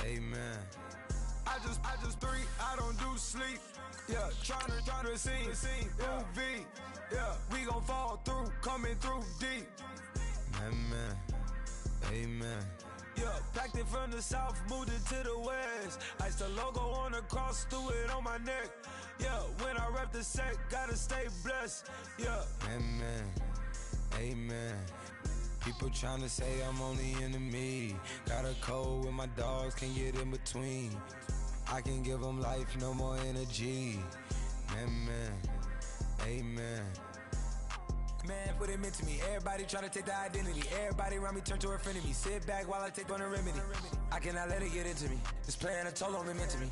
Amen. I just three, I don't do sleep. Yeah, tryna see, UV. Yeah, we gon' fall through, coming through deep. Amen. Amen. Yeah, packed it from the south, moved it to the west. Iced the logo on the cross, threw it on my neck. Yeah, when I rep the set, gotta stay blessed. Yeah. Amen. Amen. People tryna say I'm on the enemy. Got a code with my dogs, can't get in between. I can give them life, no more energy. Amen. Amen. Man, what it meant to me. Everybody try to take the identity. Everybody around me turn to a friend of me. Sit back while I take on the remedy. I cannot let it get into me. It's playing a toll on me, meant to me.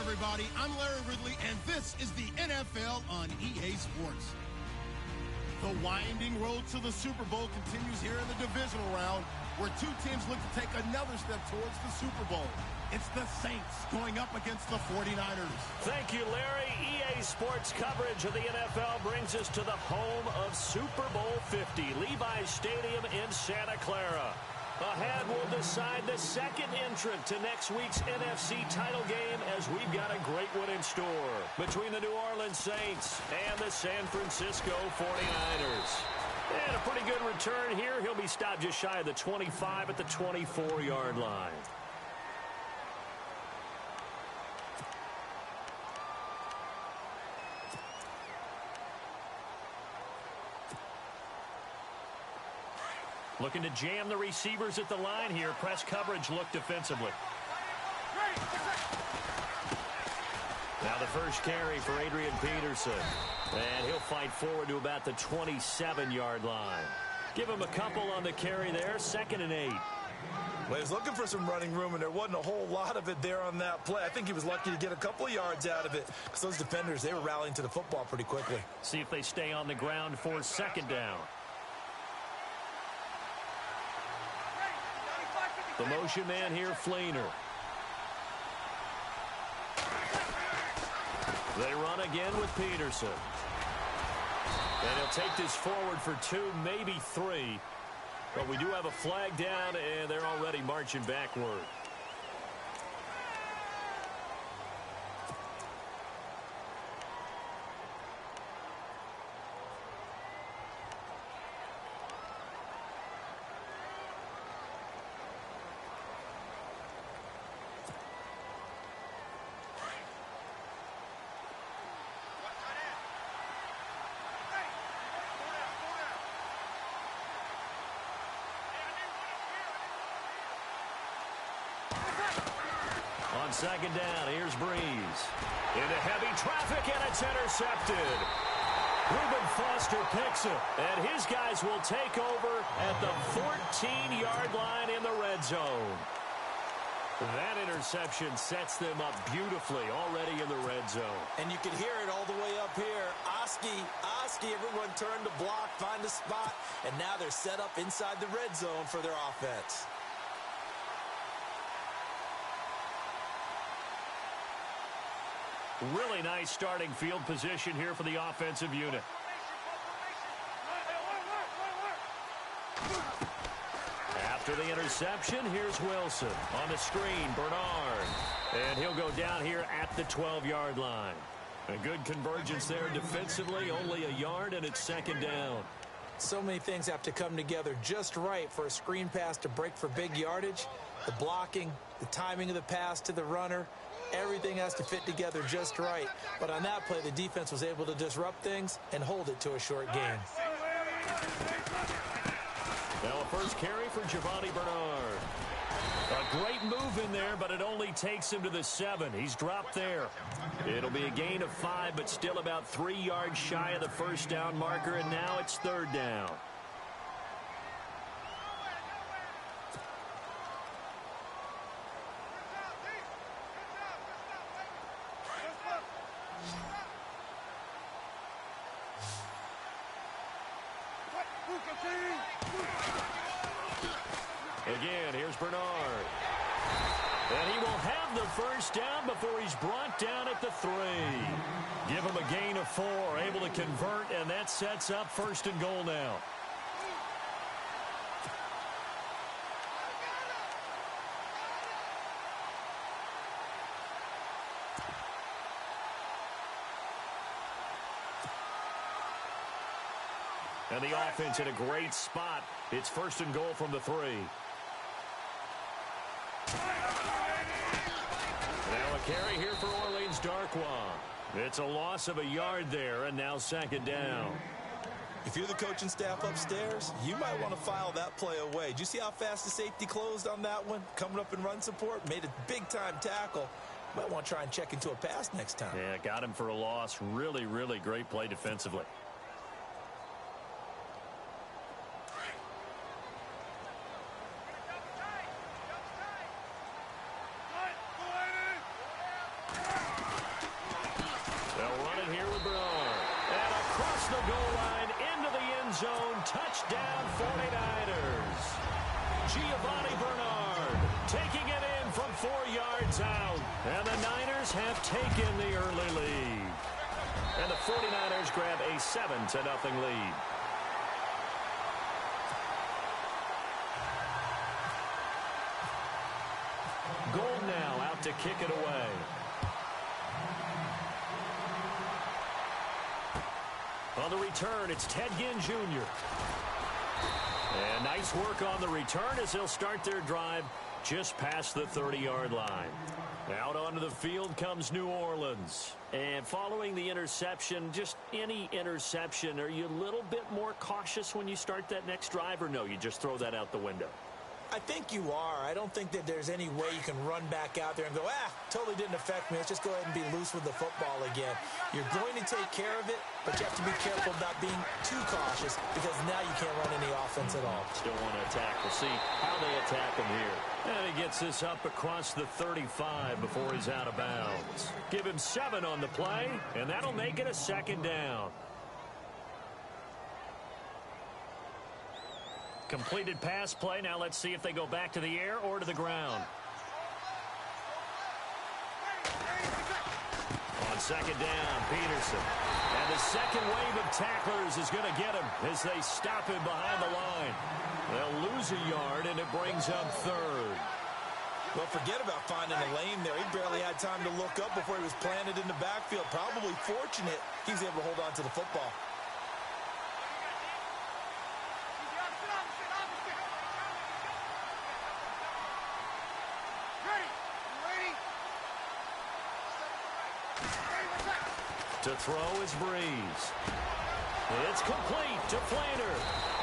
Everybody, I'm Larry Ridley, and this is the NFL on EA Sports. The winding road to the Super Bowl continues here in the divisional round, where two teams look to take another step towards the Super Bowl. It's the Saints going up against the 49ers. Thank you, Larry. EA Sports coverage of the NFL brings us to the home of Super Bowl 50, Levi's Stadium in Santa Clara. Ahead, we'll decide the second entrant to next week's NFC title game, as we've got a great one in store between the New Orleans Saints and the San Francisco 49ers. And a pretty good return here. He'll be stopped just shy of the 25 at the 24-yard line. Looking to jam the receivers at the line here. Press coverage look defensively. Now the first carry for Adrian Peterson. And he'll fight forward to about the 27-yard line. Give him a couple on the carry there. 2nd and 8. Well, he was looking for some running room, and there wasn't a whole lot of it there on that play. I think he was lucky to get a couple of yards out of it, because those defenders, they were rallying to the football pretty quickly. See if they stay on the ground for 2nd down. The motion man here, Fleener. They run again with Peterson. And he'll take this forward for 2, maybe 3. But we do have a flag down, and they're already marching backward. On 2nd down, here's Breeze. Into heavy traffic, and it's intercepted. Reuben Foster picks it, and his guys will take over at the 14-yard line in the red zone. That interception sets them up beautifully already in the red zone. And you can hear it all the way up here. Oski, everyone turned to block, find a spot, and now they're set up inside the red zone for their offense. Really nice starting field position here for the offensive unit. After the interception, here's Wilson. On the screen, Bernard. And he'll go down here at the 12-yard line. A good convergence there defensively, only a yard, and it's 2nd down. So many things have to come together just right for a screen pass to break for big yardage. The blocking, the timing of the pass to the runner, Everything has to fit together just right. But on that play, the defense was able to disrupt things and hold it to a short game. Now a first carry for Giovanni Bernard. A great move in there, but it only takes him to the 7. He's dropped there. It'll be a gain of 5, but still about 3 yards shy of the first down marker, and now it's 3rd down. Again, here's Bernard. And he will have the first down before he's brought down at the 3. Give him a gain of 4, able to convert, and that sets up 1st and goal now. And the offense in a great spot. It's 1st and goal from the 3. Now a carry here for Orleans Darkwa. It's a loss of a yard there, and now 2nd down. If you're the coaching staff upstairs, you might want to file that play away. Did you see how fast the safety closed on that one? Coming up in run support, made a big-time tackle. Might want to try and check into a pass next time. Yeah, got him for a loss. Really, really great play defensively. Touchdown 49ers. Giovanni Bernard taking it in from 4 yards out. And the Niners have taken the early lead. And the 49ers grab a 7-0 lead. Gold now out to kick it away. On the return, it's Ted Ginn Jr. And nice work on the return as they'll start their drive just past the 30-yard line. Out onto the field comes New Orleans. And following the interception, just any interception, are you a little bit more cautious when you start that next drive, or no, you just throw that out the window? I think you are. I don't think that there's any way you can run back out there and go, totally didn't affect me. Let's just go ahead and be loose with the football again. You're going to take care of it, but you have to be careful about being too cautious because now you can't run any offense at all. Still want to attack. We'll see how they attack him here. And he gets this up across the 35 before he's out of bounds. Give him 7 on the play, and that'll make it a 2nd down. Completed pass play. Now let's see if they go back to the air or to the ground. On 2nd down, Peterson. And the second wave of tacklers is going to get him as they stop him behind the line. They'll lose a yard, and it brings up 3rd. Well, forget about finding a lane there. He barely had time to look up before he was planted in the backfield. Probably fortunate he was able to hold on to the football. To throw is Breeze. It's complete to Flainer.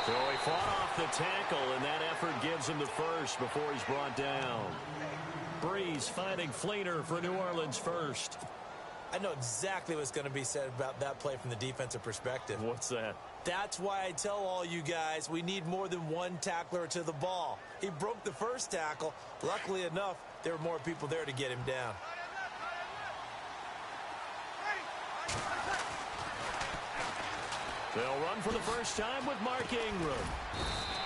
So he fought off the tackle, and that effort gives him the first before he's brought down. Breeze finding Flainer for New Orleans first. I know exactly what's going to be said about that play from the defensive perspective. What's that? That's why I tell all you guys we need more than one tackler to the ball. He broke the first tackle. Luckily enough, there were more people there to get him down. They'll run for the first time with Mark Ingram.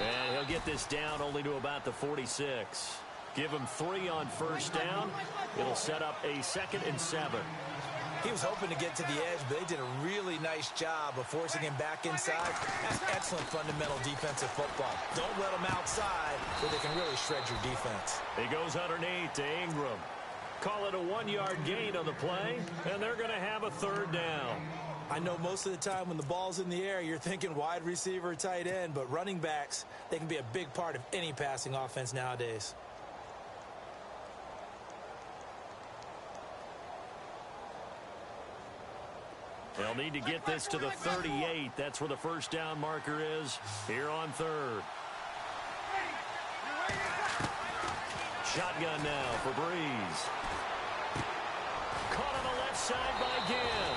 And he'll get this down only to about the 46. Give him 3 on first down. It'll set up a 2nd and 7. He was hoping to get to the edge, but they did a really nice job of forcing him back inside. That's excellent fundamental defensive football. Don't let them outside where they can really shred your defense. He goes underneath to Ingram. Call it a 1-yard gain on the play, and they're going to have a 3rd down. I know most of the time when the ball's in the air, you're thinking wide receiver, tight end, but running backs, they can be a big part of any passing offense nowadays. They'll need to get this to the 38. That's where the first down marker is here on third. Shotgun now for Breeze. Caught on the left side by Ginn.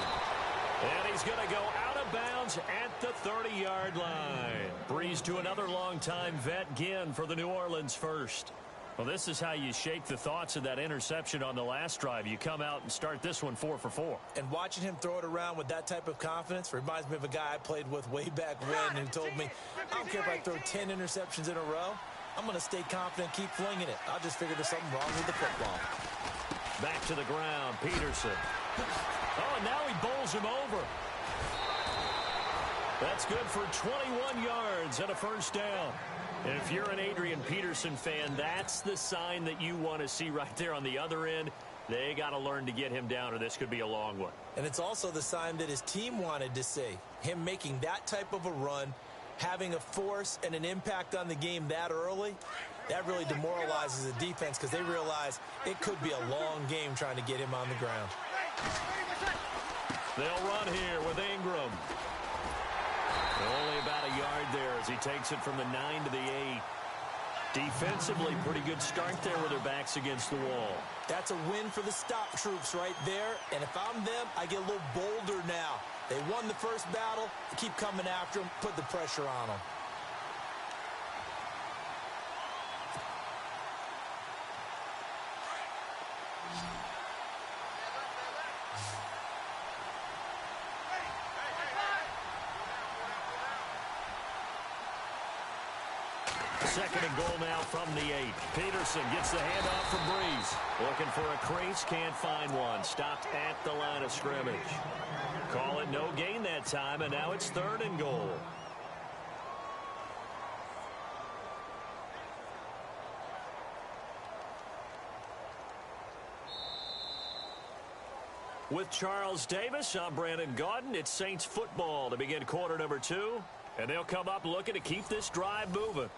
And he's going to go out of bounds at the 30-yard line. Breeze to another longtime vet, Ginn, for the New Orleans first. Well, this is how you shake the thoughts of that interception on the last drive. You come out and start this one 4 for 4. And watching him throw it around with that type of confidence reminds me of a guy I played with way back when who told me, I don't care if I throw 10 interceptions in a row. I'm going to stay confident, keep flinging it. I'll just figure there's something wrong with the football. Back to the ground, Peterson. Oh, and now he bowls him over. That's good for 21 yards and a first down. And if you're an Adrian Peterson fan, that's the sign that you want to see right there on the other end. They got to learn to get him down, or this could be a long one. And it's also the sign that his team wanted to see. Him making that type of a run, having a force and an impact on the game that early, that really demoralizes the defense because they realize it could be a long game trying to get him on the ground. They'll run here with Ingram. Only about a yard there as he takes it from the 9 to the 8. Defensively, pretty good start there with their backs against the wall. That's a win for the stop troops right there. And if I'm them, I get a little bolder now. They won the first battle. Keep coming after them. Put the pressure on them. Second and goal now from the 8. Peterson gets the handoff from Breeze. Looking for a crease, can't find one. Stopped at the line of scrimmage. Call it no gain that time, and now it's third and goal. With Charles Davis, I'm Brandon Gaudin. It's Saints football to begin quarter number 2, and they'll come up looking to keep this drive moving.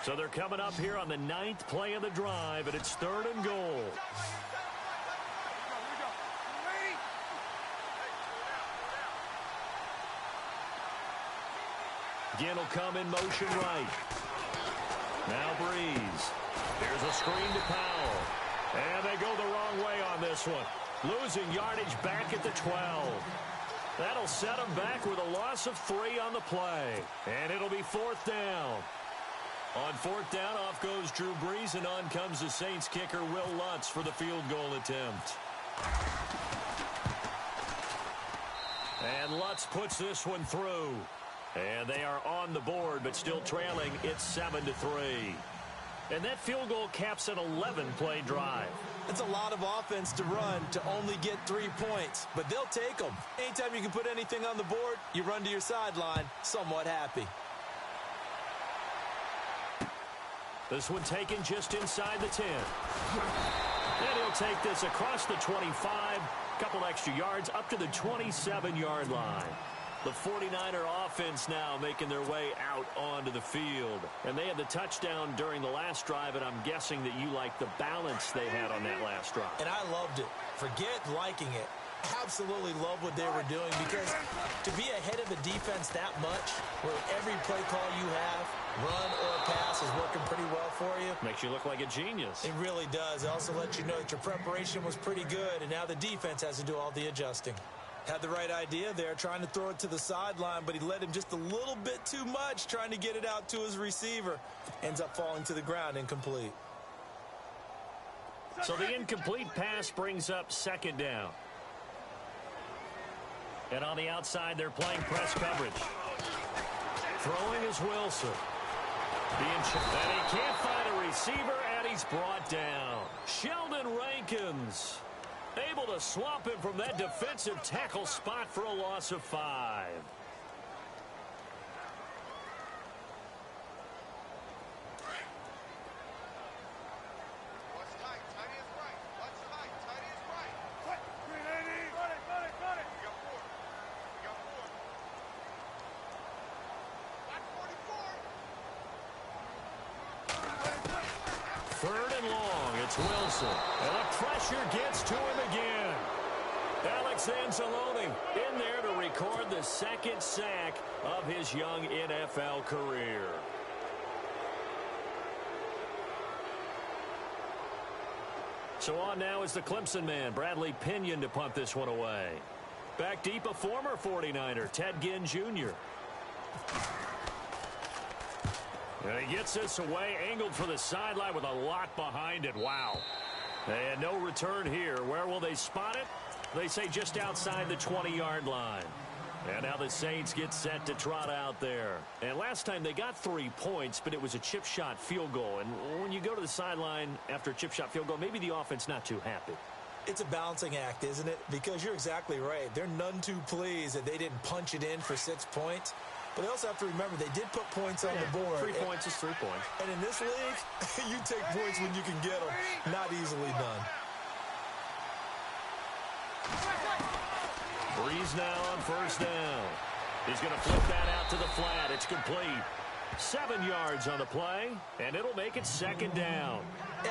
So they're coming up here on the 9th play of the drive, and it's third and goal. Ginn will come in motion right. Now Breeze. There's a screen to Powell. And they go the wrong way on this one. Losing yardage back at the 12. That'll set them back with a loss of 3 on the play. And it'll be fourth down. On fourth down, off goes Drew Brees, and on comes the Saints kicker, Will Lutz, for the field goal attempt. And Lutz puts this one through. And they are on the board, but still trailing. It's 7-3. And that field goal caps an 11-play drive. It's a lot of offense to run to only get 3 points, but they'll take them. Anytime you can put anything on the board, you run to your sideline somewhat happy. This one taken just inside the 10. And he'll take this across the 25, couple extra yards up to the 27-yard line. The 49er offense now making their way out onto the field. And they had the touchdown during the last drive, and I'm guessing that you like the balance they had on that last drive. And I loved it. Forget liking it. Absolutely love what they were doing, because to be ahead of the defense that much, where every play call you have, run or pass, is working pretty well for you. Makes you look like a genius. It really does. It also lets you know that your preparation was pretty good, and now the defense has to do all the adjusting. Had the right idea there, trying to throw it to the sideline, but he led him just a little bit too much, trying to get it out to his receiver. Ends up falling to the ground, incomplete. So the incomplete pass brings up second down. And on the outside, they're playing press coverage. Throwing is Wilson. And he can't find a receiver, and he's brought down. Sheldon Rankins able to swamp him from that defensive tackle spot for a loss of 5. It's Wilson. And the pressure gets to him again. Alex Anzalone in there to record the second sack of his young NFL career. So on now is the Clemson man, Bradley Pinion, to punt this one away. Back deep, a former 49er, Ted Ginn Jr. And he gets this away, angled for the sideline with a lot behind it. Wow. And no return here. Where will they spot it? They say just outside the 20-yard line. And now the Saints get set to trot out there. And last time they got 3 points, but it was a chip shot field goal. And when you go to the sideline after a chip shot field goal, maybe the offense not too happy. It's a balancing act, isn't it? Because you're exactly right. They're none too pleased that they didn't punch it in for 6 points. But they also have to remember they did put points on the board. 3 points is 3 points. And in this league, you take points when you can get them. Not easily done. Breeze now on first down. He's going to flip that out to the flat. It's complete. 7 yards on the play, and it'll make it second down.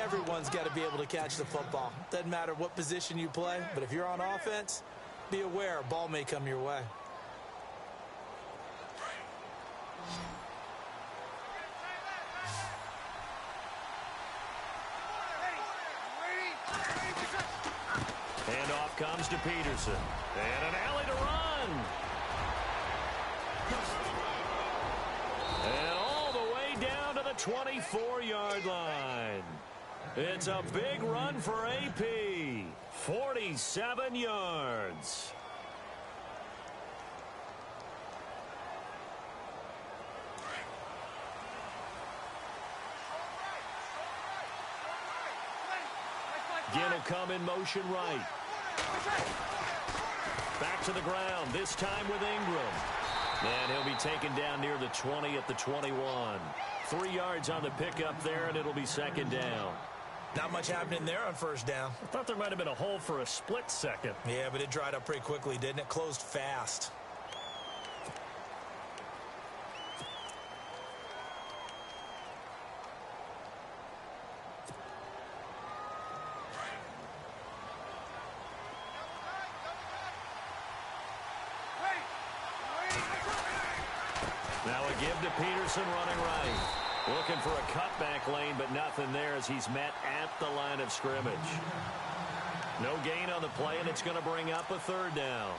Everyone's got to be able to catch the football. Doesn't matter what position you play, but if you're on offense, be aware a ball may come your way. Handoff comes to Peterson. And an alley to run. And all the way down to the 24-yard line. It's a big run for AP. 47 yards. Ginn will come in motion right. Back to the ground, this time with Ingram. And he'll be taken down near the 20 at the 21. 3 yards on the pickup there, and it'll be second down. Not much happening there on first down. I thought there might have been a hole for a split second. Yeah, but it dried up pretty quickly, didn't it? Closed fast. Now a give to Peterson running right. Looking for a cutback lane, but nothing there as he's met at the line of scrimmage. No gain on the play, and it's going to bring up a third down.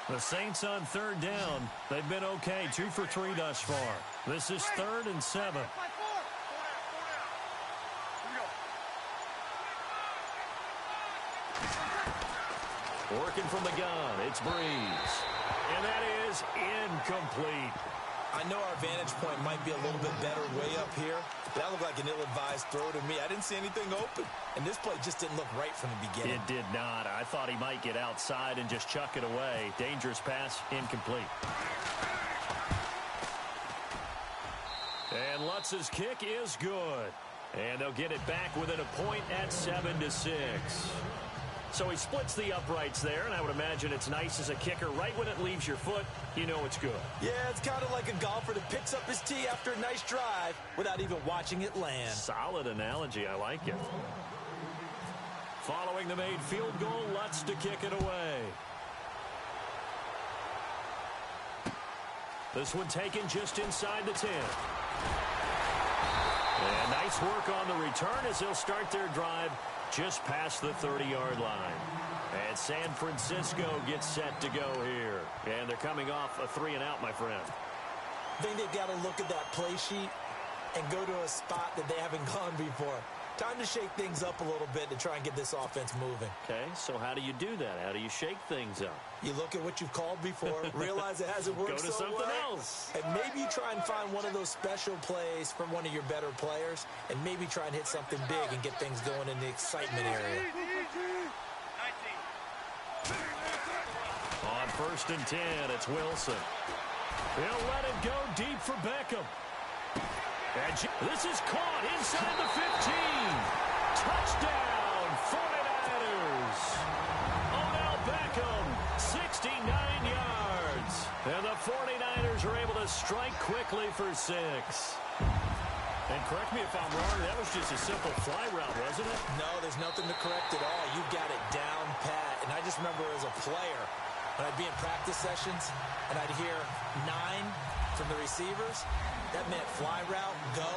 The Saints on third down. They've been okay. 2 for 3 thus far. This is 3rd and 7. Working from the gun. It's Breeze. And that is incomplete. I know our vantage point might be a little bit better way up here. That looked like an ill-advised throw to me. I didn't see anything open. And this play just didn't look right from the beginning. It did not. I thought he might get outside and just chuck it away. Dangerous pass, incomplete. And Lutz's kick is good. And they'll get it back within a point at 7-6. So he splits the uprights there, and I would imagine it's nice as a kicker. Right when it leaves your foot, you know it's good. Yeah, it's kind of like a golfer that picks up his tee after a nice drive without even watching it land. Solid analogy. I like it. Following the made field goal, Lutz to kick it away. This one taken just inside the 10. And nice work on the return as they'll start their drive just past the 30-yard line. And San Francisco gets set to go here. And they're coming off a 3-and-out, my friend. I think they've got to look at that play sheet and go to a spot that they haven't gone before. Time to shake things up a little bit to try and get this offense moving. Okay, so how do you do that? How do you shake things up? You look at what you've called before, realize it hasn't worked so well. Go to something else. And maybe you try and find one of those special plays from one of your better players, and maybe try and hit something big and get things going in the excitement area. 1st and 10. It's Wilson. He'll let it go deep for Beckham. And this is caught inside the 15. Touchdown, 49ers. Odell Beckham, 69 yards. And the 49ers are able to strike quickly for 6. And correct me if I'm wrong, that was just a simple fly route, wasn't it? No, there's nothing to correct at all. You got it down pat. And I just remember as a player, when I'd be in practice sessions and I'd hear 9 from the receivers, that meant fly route, go,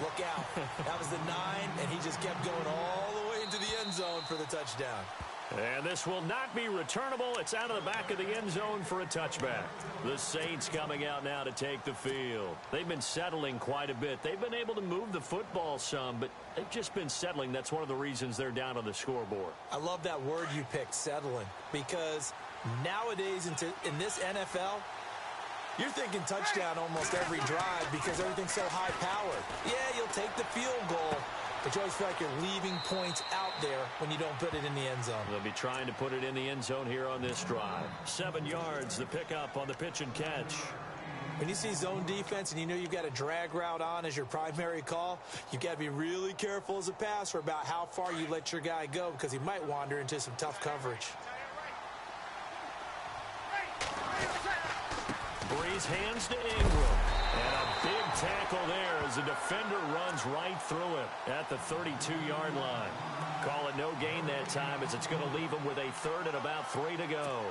look out. That was the 9, and he just kept going all the way into the end zone for the touchdown. And this will not be returnable. It's out of the back of the end zone for a touchback. The Saints coming out now to take the field. They've been settling quite a bit. They've been able to move the football some, but they've just been settling. That's one of the reasons they're down on the scoreboard. I love that word you picked, settling, because nowadays in this NFL, you're thinking touchdown almost every drive because everything's so high-powered. Yeah, you'll take the field goal, but you always feel like you're leaving points out there when you don't put it in the end zone. They'll be trying to put it in the end zone here on this drive. 7 yards, the pickup on the pitch and catch. When you see zone defense and you know you've got a drag route on as your primary call, you've got to be really careful as a passer about how far you let your guy go because he might wander into some tough coverage. Breeze hands to Ingram. And a big tackle there as the defender runs right through him at the 32-yard line. Call it no gain that time as it's going to leave him with a 3rd and about 3 to go.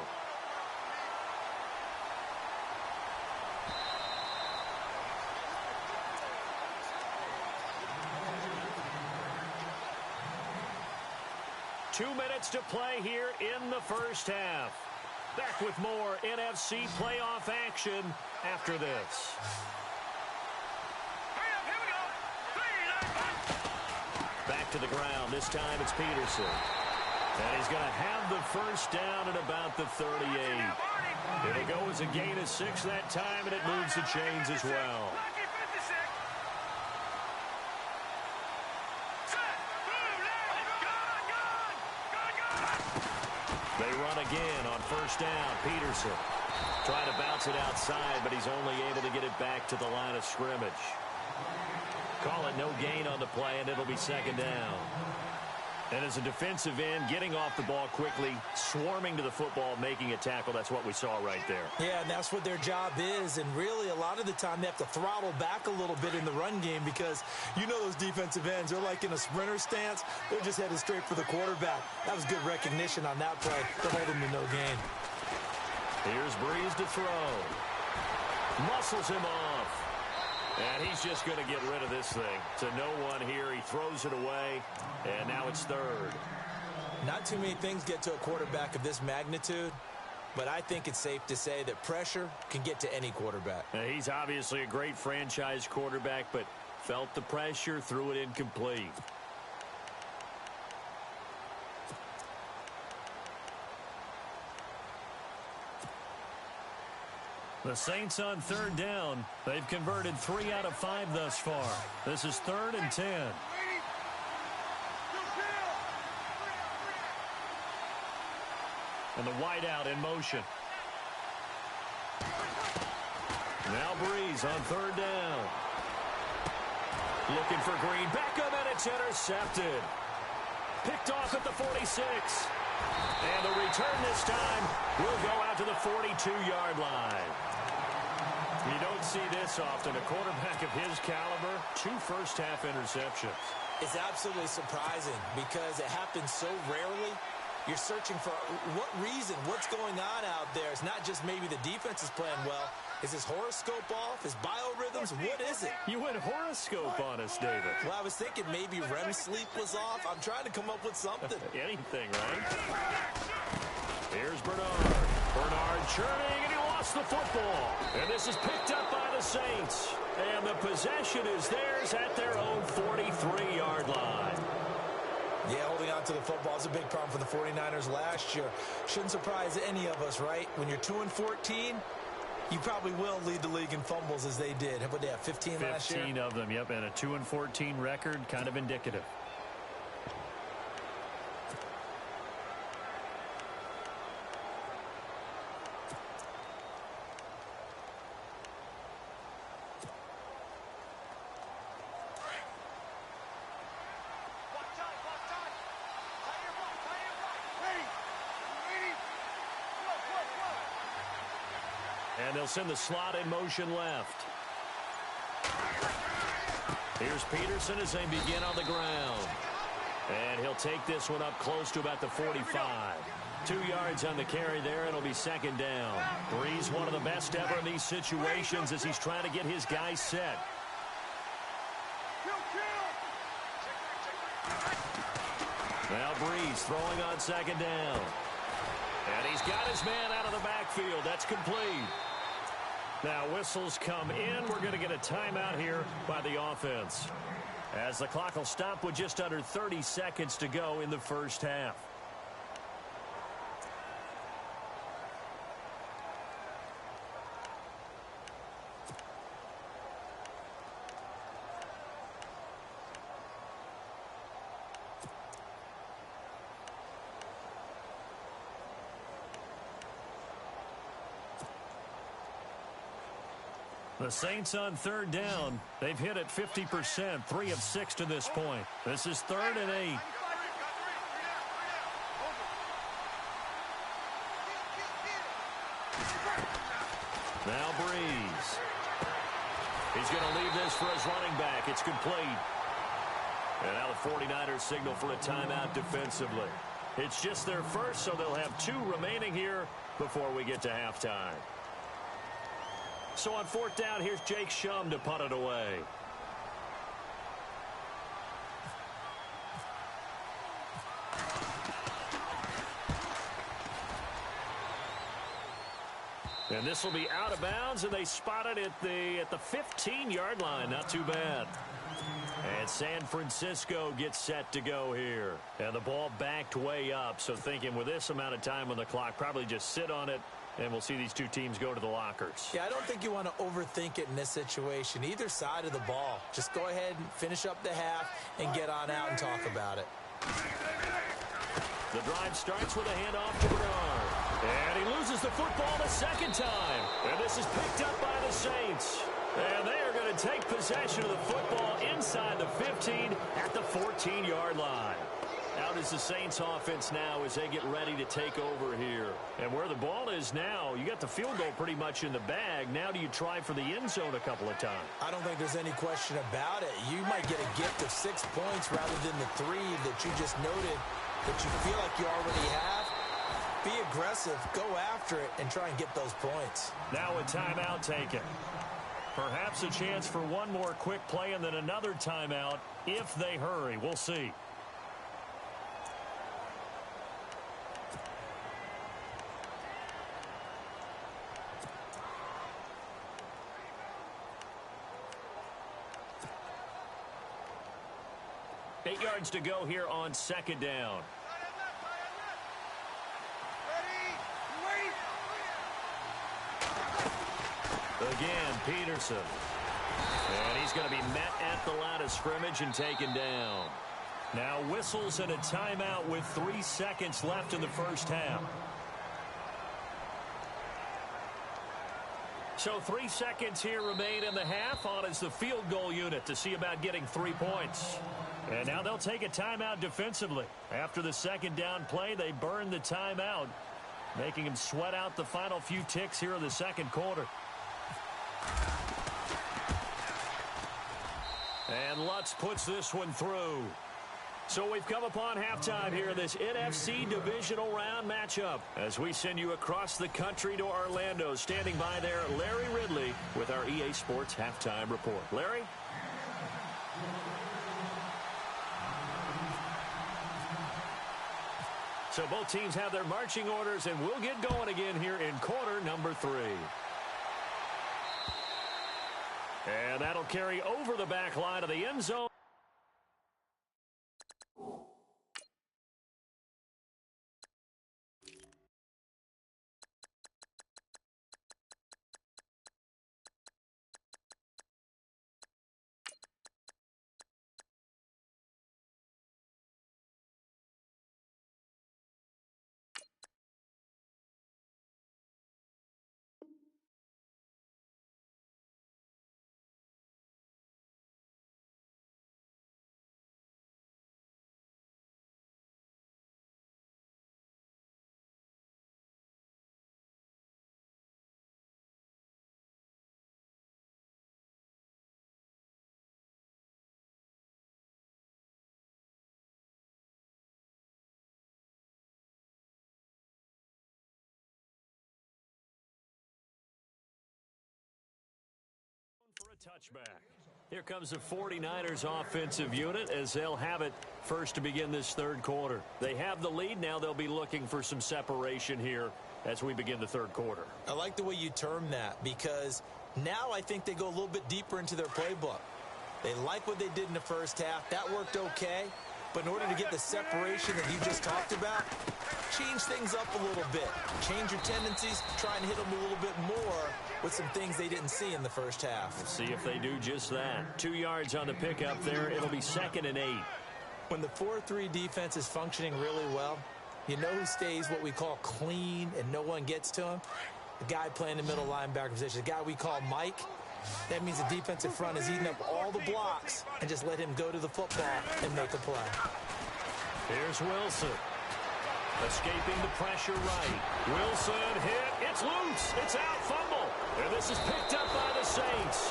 Two minutes to play here in the first half. Back with more NFC playoff action after this. Back to the ground. This time it's Peterson. And he's going to have the first down at about the 38. It'll go as a gain of 6 that time, and it moves the chains as well. They run again on first down. Peterson trying to bounce it outside, but he's only able to get it back to the line of scrimmage. Call it no gain on the play, and it'll be 2nd down. And as a defensive end, getting off the ball quickly, swarming to the football, making a tackle, that's what we saw right there. Yeah, and that's what their job is. And really, a lot of the time, they have to throttle back a little bit in the run game because you know those defensive ends, they're like in a sprinter stance. They're just headed straight for the quarterback. That was good recognition on that play to hold them to no gain. Here's Breeze to throw. Muscles him off. And he's just going to get rid of this thing. To no one here. He throws it away, and now it's 3rd. Not too many things get to a quarterback of this magnitude, but I think it's safe to say that pressure can get to any quarterback. He's obviously a great franchise quarterback, but felt the pressure, threw it incomplete. The Saints on 3rd down. They've converted 3 out of 5 thus far. This is 3rd and 10. And the wideout in motion. Now Breeze on 3rd down. Looking for Green. Beckham, and it's intercepted. Picked off at the 46. And the return this time will go out to the 42-yard line. You don't see this often. A quarterback of his caliber, 2 first-half interceptions. It's absolutely surprising because it happens so rarely. You're searching for what reason, what's going on out there. It's not just maybe the defense is playing well. Is his horoscope off? His biorhythms? What is it? You went horoscope on us, David. Well, I was thinking maybe REM sleep was off. I'm trying to come up with something. Anything, right? Here's Bernard. Bernard churning, and he lost the football. And this is picked up by the Saints. And the possession is theirs at their own 43-yard line. Yeah, holding on to the football is a big problem for the 49ers last year. Shouldn't surprise any of us, right? When you're 2-14, you probably will lead the league in fumbles as they did. How about they have 15 last year? 15 of them, yep, and a 2-14 record, kind of indicative. And they'll send the slot in motion left. Here's Peterson as they begin on the ground. And he'll take this one up close to about the 45. 2 yards on the carry there. It'll be second down. Breeze, one of the best ever in these situations as he's trying to get his guys set. Now Breeze throwing on second down. And he's got his man out of the backfield. That's complete. Now whistles come in. We're going to get a timeout here by the offense, as the clock will stop with just under 30 seconds to go in the first half. The Saints on third down. They've hit it 50%, 3 of 6 to this point. This is 3rd and 8. Now Breeze. He's going to leave this for his running back. It's complete. And now the 49ers signal for a timeout defensively. It's just their first, so they'll have 2 remaining here before we get to halftime. So on 4th down, here's Jake Shum to punt it away. And this will be out of bounds, and they spot it at the 15-yard line. Not too bad. And San Francisco gets set to go here. And the ball backed way up, so thinking with this amount of time on the clock, probably just sit on it. And we'll see these 2 teams go to the lockers. Yeah, I don't think you want to overthink it in this situation. Either side of the ball. Just go ahead and finish up the half and get on out and talk about it. The drive starts with a handoff to Bernard. And he loses the football the second time. And this is picked up by the Saints. And they are going to take possession of the football inside the 15 at the 14-yard line. Out is the Saints offense now as they get ready to take over here. And where the ball is now, you got the field goal pretty much in the bag. Now do you try for the end zone a couple of times? I don't think there's any question about it. You might get a gift of 6 points rather than the 3 that you just noted that you feel like you already have. Be aggressive, go after it, and try and get those points. Now a timeout taken. Perhaps a chance for one more quick play and then another timeout if they hurry. We'll see. Eight yards to go here on second down. Again, Peterson. And he's going to be met at the line of scrimmage and taken down. Now whistles and a timeout with 3 seconds left in the first half. So 3 seconds here remain in the half. On is the field goal unit to see about getting 3 points. And now they'll take a timeout defensively. After the second down play, they burn the timeout, making them sweat out the final few ticks here in the second quarter. And Lutz puts this one through. So we've come upon halftime here in this NFC divisional round matchup as we send you across the country to Orlando. Standing by there, Larry Ridley with our EA Sports halftime report. Larry? So both teams have their marching orders, and we'll get going again here in quarter number 3. And that'll carry over the back line of the end zone. touchback. Here comes the 49ers offensive unit as they'll have it first to begin this third quarter. They have the lead. Now they'll be looking for some separation here as we begin the third quarter. I like the way you term that because now I think they go a little bit deeper into their playbook. They like what they did in the first half. That worked okay. But in order to get the separation that you just talked about, change things up a little bit. Change your tendencies, try and hit them a little bit more with some things they didn't see in the first half. We'll see if they do just that. 2 yards on the pickup there. It'll be 2nd and 8. When the 4-3 defense is functioning really well, you know who stays what we call clean and no one gets to him? The guy playing the middle linebacker position, the guy we call Mike. That means the defensive front is eating up all the blocks and just let him go to the football and make a play. Here's Wilson. Escaping the pressure right. Wilson hit. It's loose. It's out. Fumble. And this is picked up by the Saints.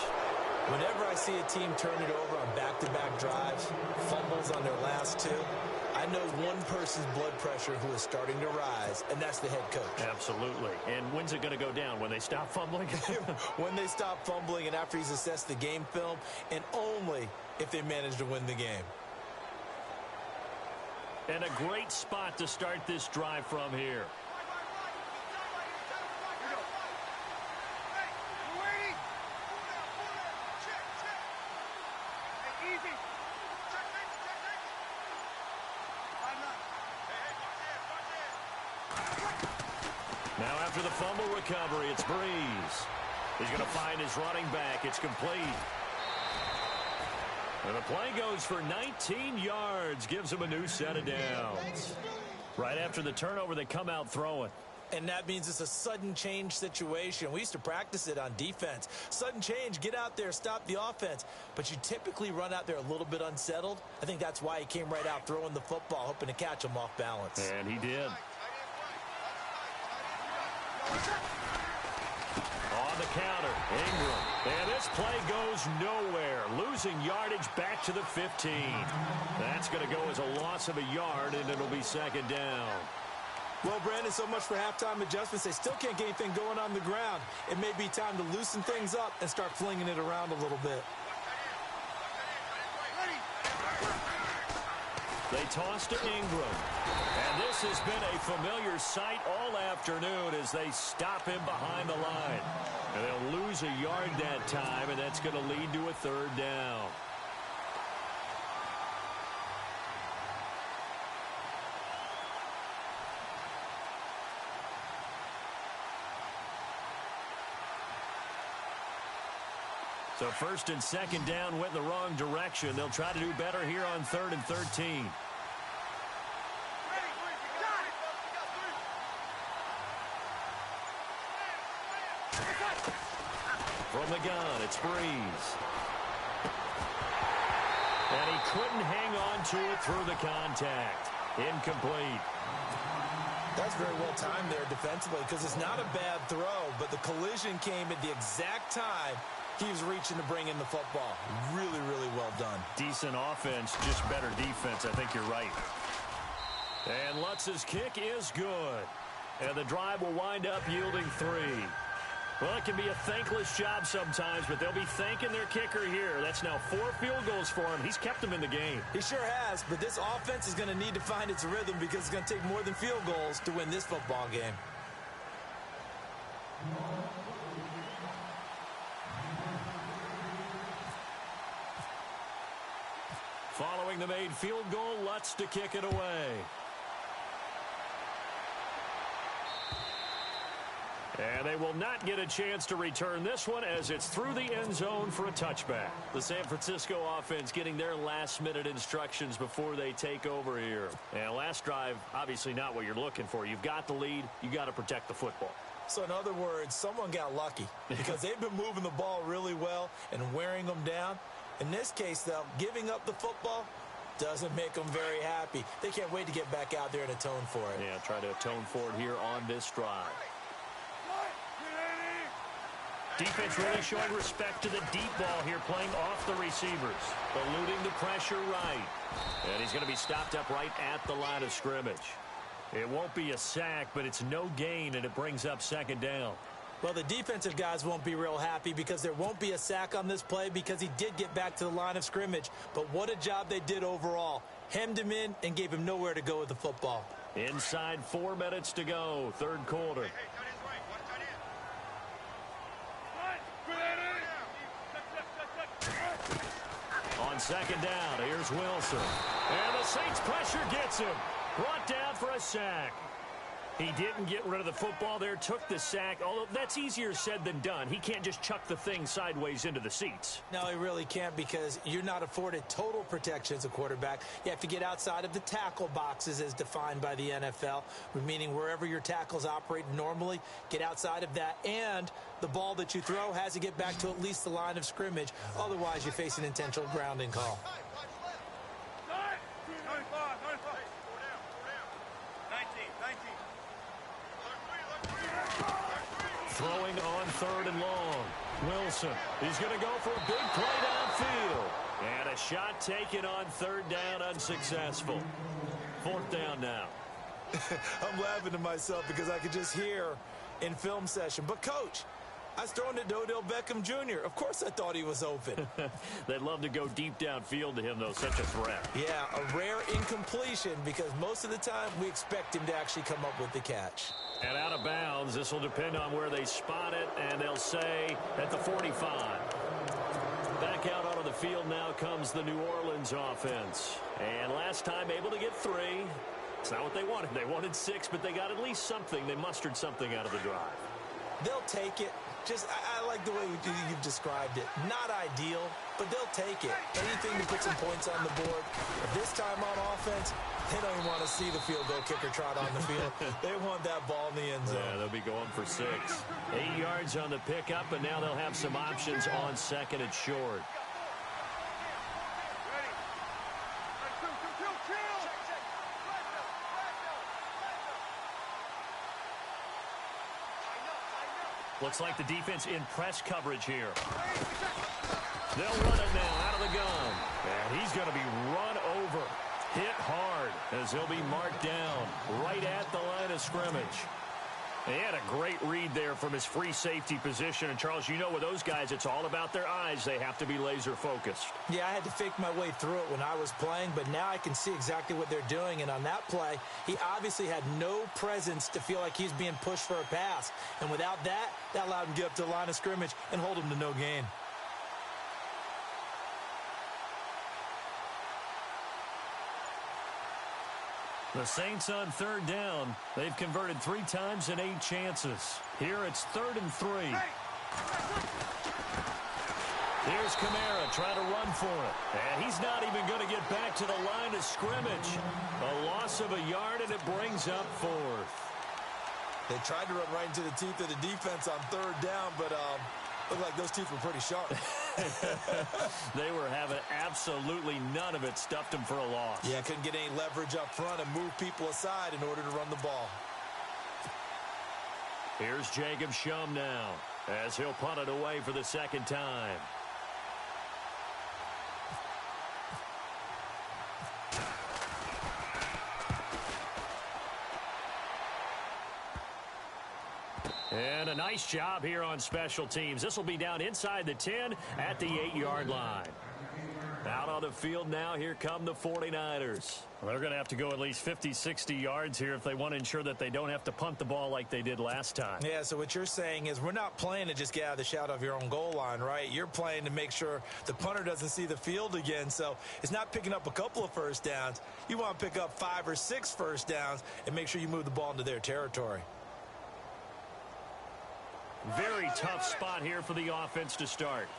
Whenever I see a team turn it over on back-to-back drives, fumbles on their last two, I know one person's blood pressure who is starting to rise, and that's the head coach. Absolutely. And when's it going to go down? When they stop fumbling? When they stop fumbling and after he's assessed the game film, and only if they manage to win the game. And a great spot to start this drive from here. Now after the fumble recovery, it's Breeze. He's going to find his running back. It's complete. And the play goes for 19 yards, gives him a new set of downs. Right after the turnover, they come out throwing. And that means it's a sudden change situation. We used to practice it on defense. Sudden change, get out there, stop the offense. But you typically run out there a little bit unsettled. I think that's why he came right out throwing the football, hoping to catch him off balance. And he did. On the counter, Ingram. And this play goes nowhere. Losing yardage back to the 15. That's going to go as a loss of a yard, and it'll be 2nd down. Well, Brandon, so much for halftime adjustments. They still can't get anything going on the ground. It may be time to loosen things up and start flinging it around a little bit. They toss to Ingram. And this has been a familiar sight all afternoon as they stop him behind the line. And they'll lose a yard that time, and that's going to lead to a 3rd down. So 1st and 2nd down went in the wrong direction. They'll try to do better here on 3rd and 13. From the gun, it's Breeze. And he couldn't hang on to it through the contact. Incomplete. That's very well timed there defensively because it's not a bad throw, but the collision came at the exact time he was reaching to bring in the football. Really, really well done. Decent offense, just better defense. I think you're right. And Lutz's kick is good. And the drive will wind up yielding 3. Well, it can be a thankless job sometimes, but they'll be thanking their kicker here. That's now 4 field goals for him. He's kept them in the game. He sure has, but this offense is going to need to find its rhythm because it's going to take more than field goals to win this football game. Following the made field goal, Lutz to kick it away. And they will not get a chance to return this one as it's through the end zone for a touchback. The San Francisco offense getting their last-minute instructions before they take over here. And last drive, obviously not what you're looking for. You've got the lead. You got to protect the football. So in other words, someone got lucky because they've been moving the ball really well and wearing them down. In this case, though, giving up the football doesn't make them very happy. They can't wait to get back out there and atone for it. Yeah, try to atone for it here on this drive. Defense really showing respect to the deep ball here, playing off the receivers. Eluding the pressure right. And he's going to be stopped up right at the line of scrimmage. It won't be a sack, but it's no gain, and it brings up 2nd down. Well, the defensive guys won't be real happy because there won't be a sack on this play because he did get back to the line of scrimmage. But what a job they did overall. Hemmed him in and gave him nowhere to go with the football. Inside 4 minutes to go, third quarter. On second down, here's Wilson. And the Saints pressure gets him. Brought down for a sack. He didn't get rid of the football there, took the sack, although that's easier said than done. He can't just chuck the thing sideways into the seats. No, he really can't because you're not afforded total protection as a quarterback. You have to get outside of the tackle boxes as defined by the NFL, meaning wherever your tackles operate normally, get outside of that, and the ball that you throw has to get back to at least the line of scrimmage. Otherwise, you face an intentional grounding call. Throwing on third and long. Wilson, he's going to go for a big play downfield. And a shot taken on third down, unsuccessful. Fourth down now. I'm laughing to myself because I could just hear in film session. But, Coach, I was throwing to Odell Beckham Jr. Of course I thought he was open. They'd love to go deep downfield to him, though. Such a threat. Yeah, a rare incompletion because most of the time we expect him to actually come up with the catch. And out of bounds, this will depend on where they spot it, and they'll say at the 45. Back out onto the field now comes the New Orleans offense. And last time able to get 3. It's not what they wanted. They wanted 6, but they got at least something. They mustered something out of the drive. They'll take it. I like the way you've described it. Not ideal, but they'll take it. Anything to put some points on the board. But this time on offense, they don't even want to see the field goal kicker trot on the field. They want that ball in the end zone. Yeah, they'll be going for 6. 8 yards on the pickup, and now they'll have some options on second and short. Looks like the defense in press coverage here. They'll run it now out of the gun. And he's going to be run over. Hit hard as he'll be marked down right at the line of scrimmage. He had a great read there from his free safety position. And, Charles, you know with those guys, it's all about their eyes. They have to be laser focused. Yeah, I had to fake my way through it when I was playing, but now I can see exactly what they're doing. And on that play, he obviously had no presence to feel like he's being pushed for a pass. And without that, that allowed him to get up to the line of scrimmage and hold him to no gain. The Saints on third down. They've converted 3 times in 8 chances. Here it's 3rd and 3. Here's Kamara trying to run for it. And he's not even going to get back to the line of scrimmage. A loss of a yard, and it brings up 4th. They tried to run right into the teeth of the defense on third down, but looked like those teeth were pretty sharp. They were having absolutely none of it. Stuffed them for a loss. Yeah, couldn't get any leverage up front and move people aside in order to run the ball. Here's Jacob Shum now as he'll punt it away for the second time. And a nice job here on special teams. This will be down inside the 10 at the 8-yard line. Out on the field now, here come the 49ers. Well, they're going to have to go at least 50, 60 yards here if they want to ensure that they don't have to punt the ball like they did last time. Yeah, so what you're saying is we're not playing to just get out of the shadow of your own goal line, right? You're playing to make sure the punter doesn't see the field again. So it's not picking up a couple of first downs. You want to pick up 5 or 6 first downs and make sure you move the ball into their territory. Very tough spot here for the offense to start.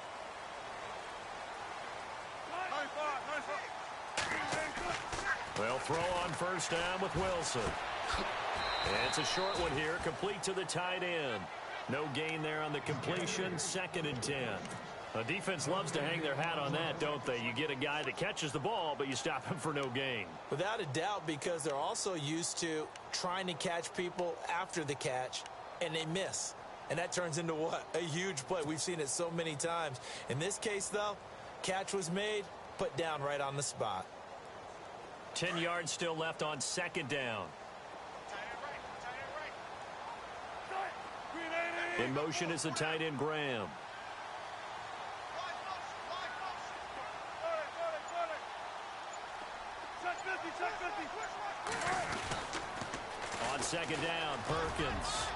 They'll throw on first down with Wilson. And it's a short one here, complete to the tight end. No gain there on the completion, 2nd and 10. The defense loves to hang their hat on that, don't they? You get a guy that catches the ball, but you stop him for no gain. Without a doubt, because they're also used to trying to catch people after the catch, and they miss. And that turns into what? A huge play. We've seen it so many times. In this case, though, catch was made, put down right on the spot. 10 yards still left on 2nd down. In motion is the tight end, Graham. On second down, Perkins.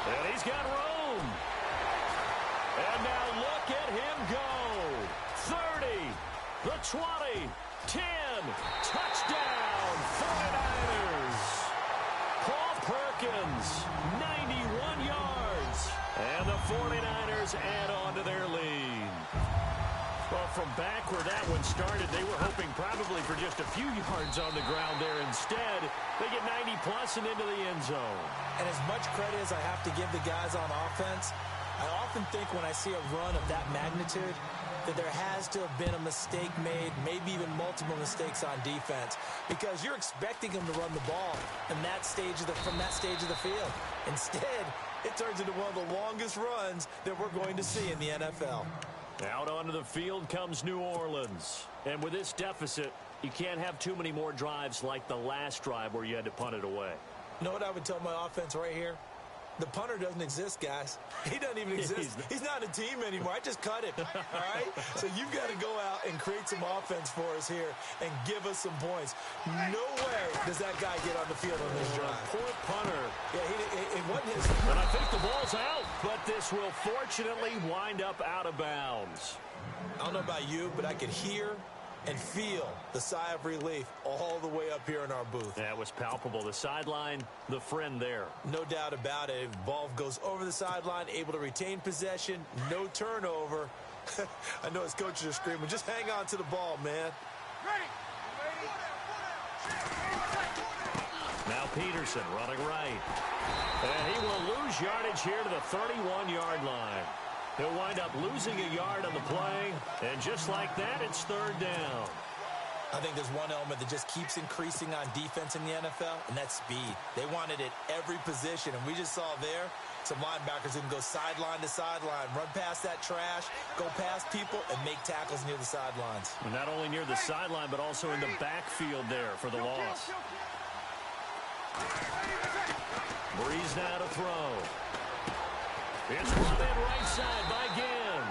And he's got room. And now look at him go. 30, the 20, 10, touchdown, 49ers. Paul Perkins, 91 yards. And the 49ers add on to their lead. Well, from back where that one started, they were hoping probably for just a few yards on the ground there. Instead, they get 90-plus and into the end zone. And as much credit as I have to give the guys on offense, I often think when I see a run of that magnitude that there has to have been a mistake made, maybe even multiple mistakes on defense, because you're expecting them to run the ball from that stage of the field. Instead, it turns into one of the longest runs that we're going to see in the NFL. Out onto the field comes New Orleans. And with this deficit, you can't have too many more drives like the last drive where you had to punt it away. You know what I would tell my offense right here? The punter doesn't exist, guys. He doesn't even exist. He's not a team anymore. I just cut him, all right? So you've got to go out and create some offense for us here and give us some points. No way does that guy get on the field on this drive. Poor punter. Yeah, it wasn't his. And I think the ball's out, but this will fortunately wind up out of bounds. I don't know about you, but I could hear and feel the sigh of relief all the way up here in our booth. That was palpable. The sideline, the friend there. No doubt about it. Ball goes over the sideline, able to retain possession, no turnover. I know his coaches are screaming, just hang on to the ball, man. Now Peterson running right. And he will lose yardage here to the 31-yard line. He'll wind up losing a yard on the play, and just like that, it's third down. I think there's one element that just keeps increasing on defense in the NFL, and that's speed. They want it at every position, and we just saw there some linebackers who can go sideline to sideline, run past that trash, go past people, and make tackles near the sidelines. And not only near the sideline, but also in the backfield there for the loss. Breeze now to throw. It's brought in right side by Ginn.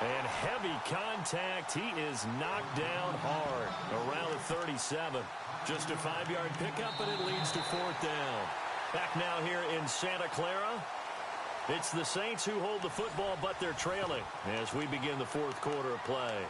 And heavy contact. He is knocked down hard around the 37. Just a 5-yard pickup, and it leads to fourth down. Back now here in Santa Clara. It's the Saints who hold the football, but they're trailing as we begin the fourth quarter of play.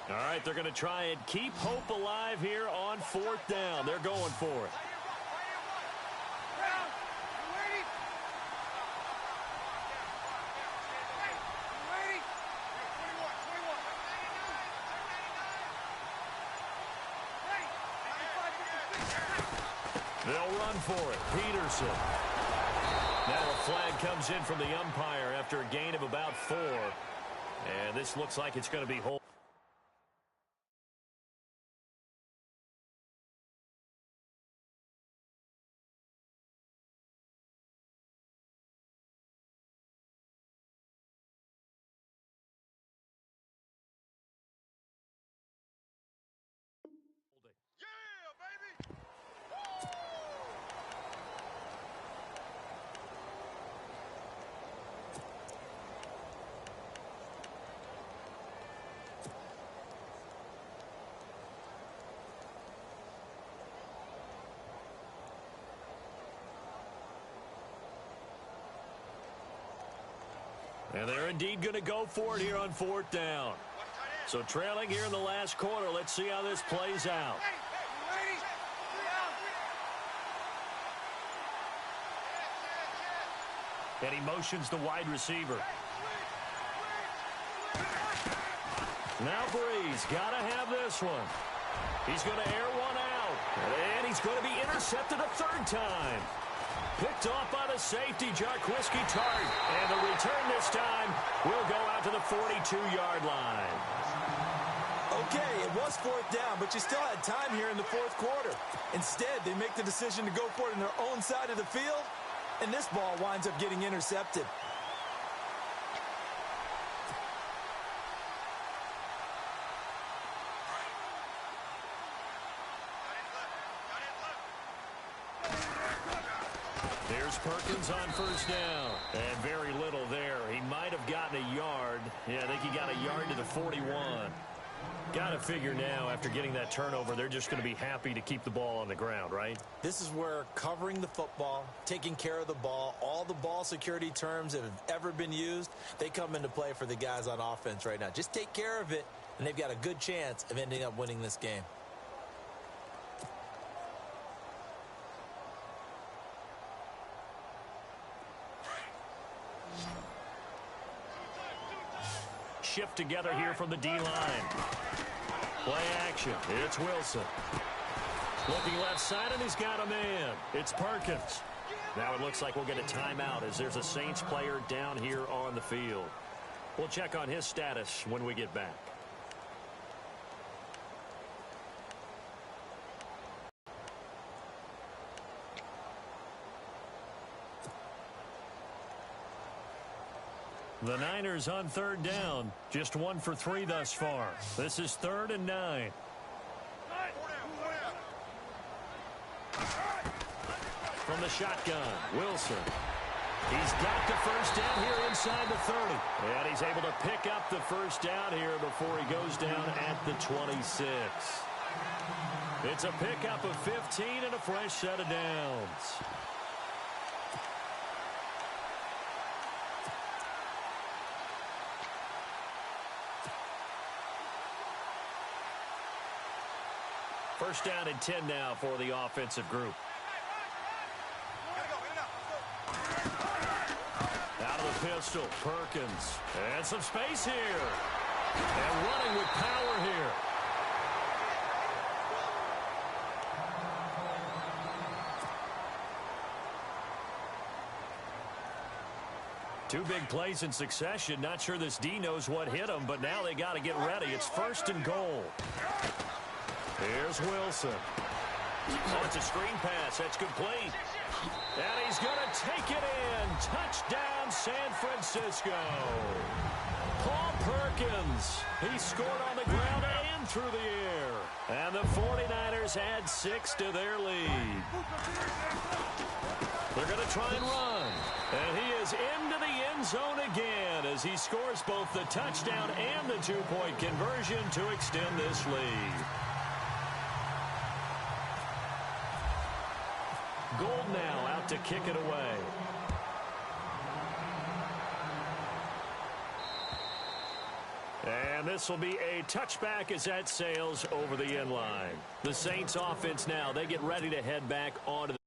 All right, they're going to try and keep hope alive here on fourth down. They're going for it. They'll run for it. Peterson. Now a flag comes in from the umpire after a gain of about 4. And this looks like it's going to be hold. And they're indeed going to go for it here on fourth down. So trailing here in the last quarter. Let's see how this plays out. And he motions the wide receiver. Now Breeze got to have this one. He's going to air one out. And he's going to be intercepted a third time. Picked off by the safety, Jarquiski Tart. And the return this time will go out to the 42-yard line. Okay, it was fourth down, but you still had time here in the fourth quarter. Instead, they make the decision to go for it on their own side of the field, and this ball winds up getting intercepted. Here's Perkins on first down. And very little there. He might have gotten a yard. Yeah, I think he got a yard to the 41. Got to figure now, after getting that turnover, they're just going to be happy to keep the ball on the ground, right? This is where covering the football, taking care of the ball, all the ball security terms that have ever been used, they come into play for the guys on offense right now. Just take care of it, and they've got a good chance of ending up winning this game. Shift together here from the D-line. Play action. It's Wilson. Looking left side, and he's got a man. It's Perkins. Now it looks like we'll get a timeout as there's a Saints player down here on the field. We'll check on his status when we get back. The Niners on third down. Just 1 for 3 thus far. This is 3rd and 9. From the shotgun, Wilson. He's got the first down here inside the 30. And he's able to pick up the first down here before he goes down at the 26. It's a pickup of 15 and a fresh set of downs. First down and 10 now for the offensive group. Out of the pistol, Perkins. And some space here. And running with power here. Two big plays in succession. Not sure this D knows what hit him, but now they got to get ready. It's 1st and goal. Here's Wilson. Oh, it's a screen pass. That's complete. And he's going to take it in. Touchdown, San Francisco. Paul Perkins. He scored on the ground and through the air. And the 49ers add 6 to their lead. They're going to try and run. And he is into the end zone again as he scores both the touchdown and the 2-point conversion to extend this lead. Gold now out to kick it away. And this will be a touchback as that sails over the end line. The Saints offense now, they get ready to head back onto the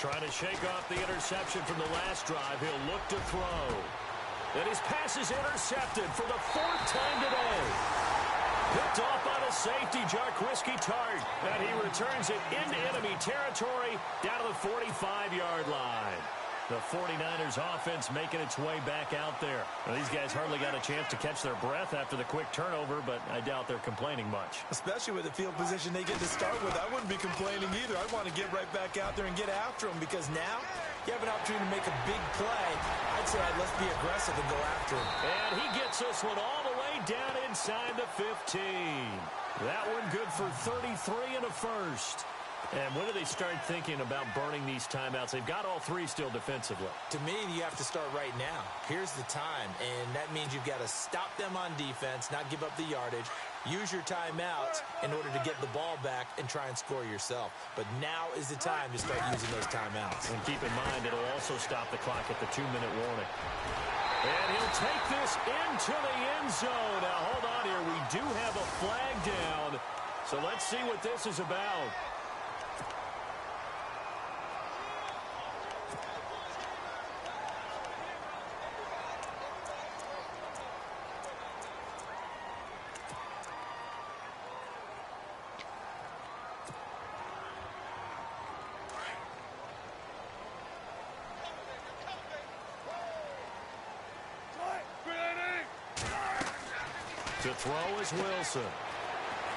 trying to shake off the interception from the last drive. He'll look to throw. And his pass is intercepted for the 4th time today. Picked off by the safety, Jarquiski Tart. And he returns it into enemy territory down to the 45-yard line. The 49ers offense making its way back out there. Well, these guys hardly got a chance to catch their breath after the quick turnover, but I doubt they're complaining much. Especially with the field position they get to start with. I wouldn't be complaining either. I'd want to get right back out there and get after them because now you have an opportunity to make a big play. I'd say let's be aggressive and go after him. And he gets this one all the way down inside the 15. That one good for 33 and a first. And when do they start thinking about burning these timeouts? They've got all 3 still defensively. To me, you have to start right now. Here's the time, and that means you've got to stop them on defense, not give up the yardage, use your timeouts in order to get the ball back and try and score yourself. But now is the time to start using those timeouts. And keep in mind, it'll also stop the clock at the 2-minute warning. And he'll take this into the end zone. Now, hold on here. We do have a flag down. So let's see what this is about. To throw is Wilson.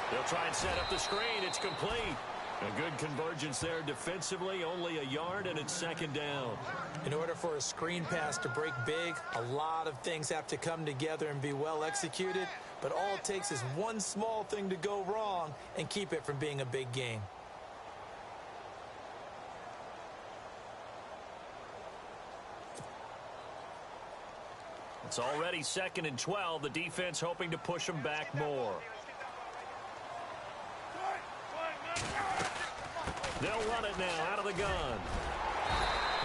They'll try and set up the screen. It's complete. A good convergence there defensively, only a yard, and it's second down. In order for a screen pass to break big, a lot of things have to come together and be well executed, but all it takes is one small thing to go wrong and keep it from being a big game. It's already 2nd and 12. The defense hoping to push them back more. They'll run it now out of the gun.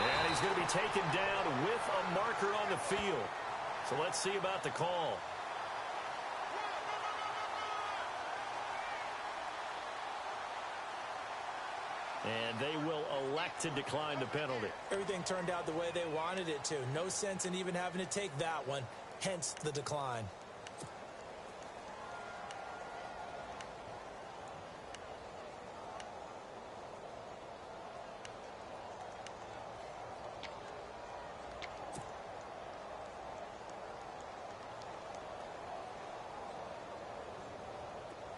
And he's going to be taken down with a marker on the field. So let's see about the call. And they will elect to decline the penalty. Everything turned out the way they wanted it to. No sense in even having to take that one, hence the decline.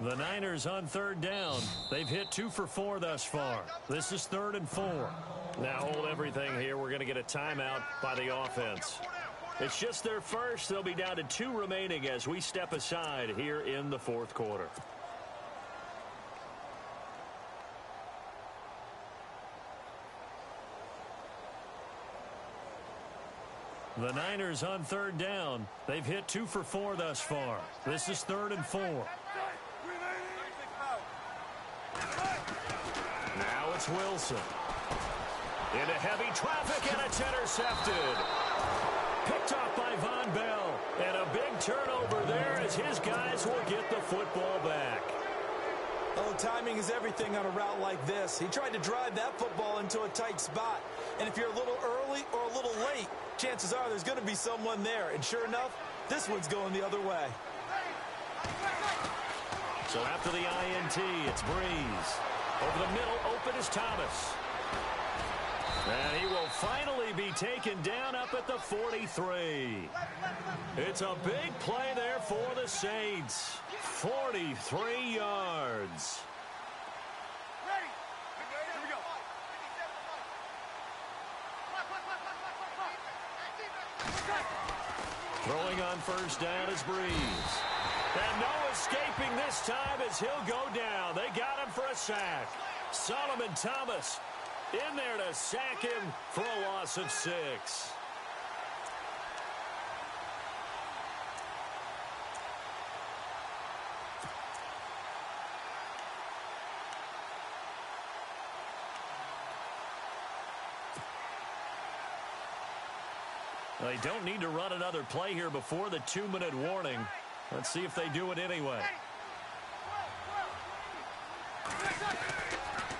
The Niners on 3rd down. They've hit 2 for 4 thus far. This is 3rd and 4. Now hold everything here. We're going to get a timeout by the offense. It's just their first. They'll be down to 2 remaining as we step aside here in the 4th quarter. The Niners on 3rd down. They've hit 2 for 4 thus far. This is 3rd and 4. Now it's Wilson. Into heavy traffic, and it's intercepted. Picked off by Von Bell. And a big turnover there as his guys will get the football back. Oh, timing is everything on a route like this. He tried to drive that football into a tight spot. And if you're a little early or a little late, chances are there's going to be someone there. And sure enough, this one's going the other way. So after the INT, it's Breeze. Over the middle, open is Thomas. And he will finally be taken down up at the 43. It's a big play there for the Saints. 43 yards. Throwing on 1st down is Breeze. And no escaping this time as he'll go down. They got him for a sack. Solomon Thomas in there to sack him for a loss of 6. They don't need to run another play here before the 2-minute warning. Let's see if they do it anyway.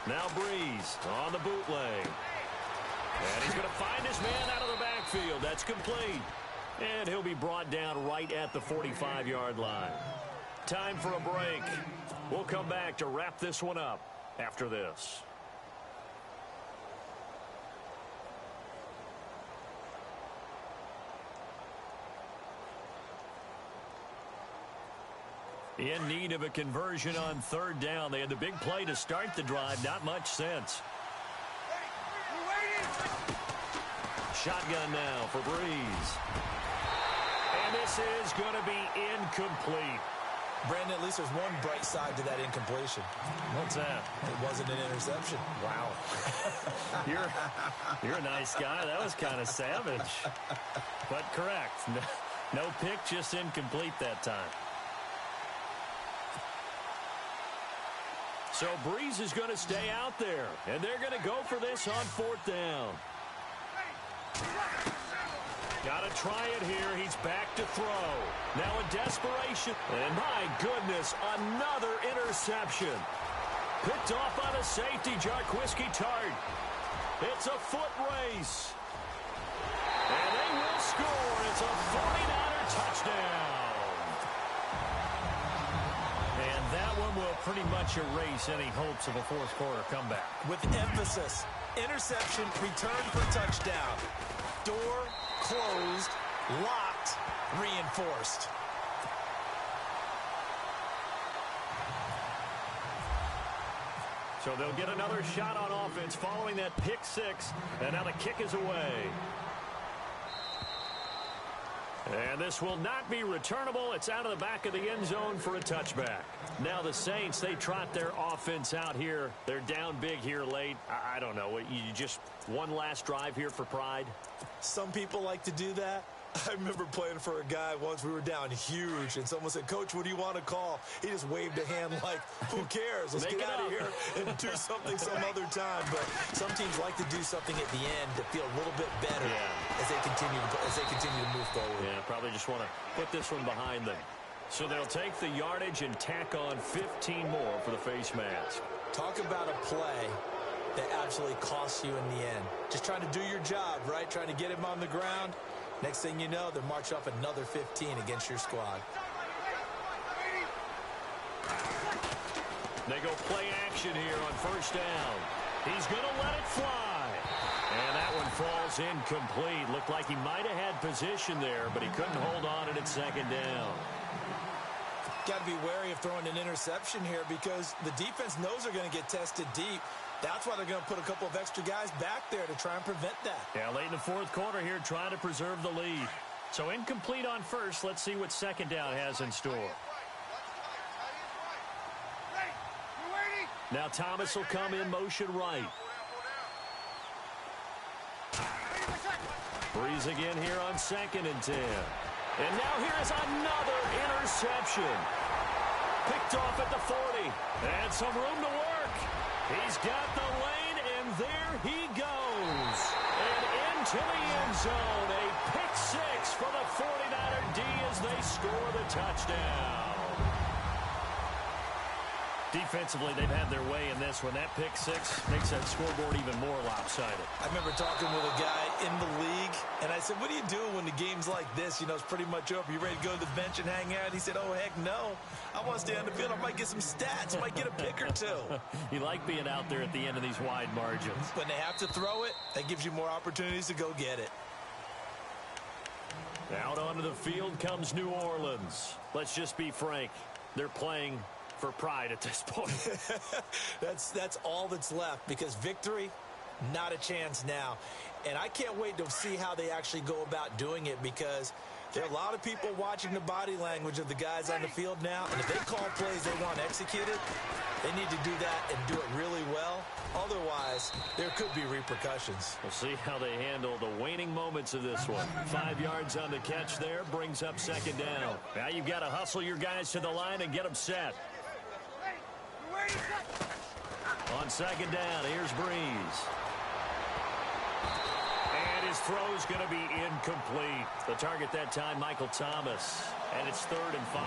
Now Breeze on the bootleg. And he's going to find his man out of the backfield. That's complete. And he'll be brought down right at the 45-yard line. Time for a break. We'll come back to wrap this one up after this. In need of a conversion on 3rd down. They had the big play to start the drive. Not much sense. Shotgun now for Breeze. And this is going to be incomplete. Brandon, at least there's one bright side to that incompletion. What's that? It wasn't an interception. Wow. You're a nice guy. That was kind of savage. But correct. No pick, just incomplete that time. So Breeze is going to stay out there, and they're going to go for this on 4th down. Got to try it here. He's back to throw. Now in desperation. And my goodness, another interception. Picked off on a safety, Jarquiski Tart. It's a foot race. And they will score. It's a 49er touchdown. And that one will pretty much erase any hopes of a 4th quarter comeback. With emphasis, interception, return for touchdown. Door closed, locked, reinforced. So they'll get another shot on offense following that pick six. And now the kick is away. And this will not be returnable. It's out of the back of the end zone for a touchback. Now the Saints, they trot their offense out here. They're down big here late. I don't know. You just one last drive here for pride? Some people like to do that. I remember playing for a guy once. We were down huge, and someone said, "Coach, what do you want to call?" He just waved a hand like, "Who cares? Let's get out of here and do something some other time." But some teams like to do something at the end to feel a little bit better as they continue to move forward. Yeah, probably just want to put this one behind them. So they'll take the yardage and tack on 15 more for the face mask. Talk about a play that absolutely costs you in the end. Just trying to do your job, right? Trying to get him on the ground. Next thing you know, they're marching off another 15 against your squad. They go play action here on first down. He's going to let it fly. And that one falls incomplete. Looked like he might have had position there, but he couldn't hold on and it's second down. Got to be wary of throwing an interception here because the defense knows they're going to get tested deep. That's why they're going to put a couple of extra guys back there to try and prevent that. Yeah, late in the fourth quarter here, trying to preserve the lead. So incomplete on first. Let's see what second down has in store. Now Thomas will come in motion right. Breeze again here on 2nd and 10. And now here's another interception. Picked off at the 40. And some room to work. He's got the lane, and there he goes. And into the end zone. A pick six for the 49er D as they score the touchdown. Defensively, they've had their way in this one. That pick six makes that scoreboard even more lopsided. I remember talking with a guy in the league, and I said, "What do you do when the game's like this? You know, it's pretty much over. You ready to go to the bench and hang out?" He said, "Oh, heck no. I want to stay on the field. I might get some stats. I might get a pick or two." You like being out there at the end of these wide margins. When they have to throw it, that gives you more opportunities to go get it. Out onto the field comes New Orleans. Let's just be frank. They're playing for pride at this point. That's all that's left because victory, not a chance now. And I can't wait to see how they actually go about doing it because there are a lot of people watching the body language of the guys on the field now. And if they call plays they want executed, they need to do that and do it really well. Otherwise, there could be repercussions. We'll see how they handle the waning moments of this one. 5 yards on the catch there brings up second down. Now you've got to hustle your guys to the line and get them set. On second down, here's Breeze. And his throw's going to be incomplete. The target that time, Michael Thomas. And it's 3rd and 5.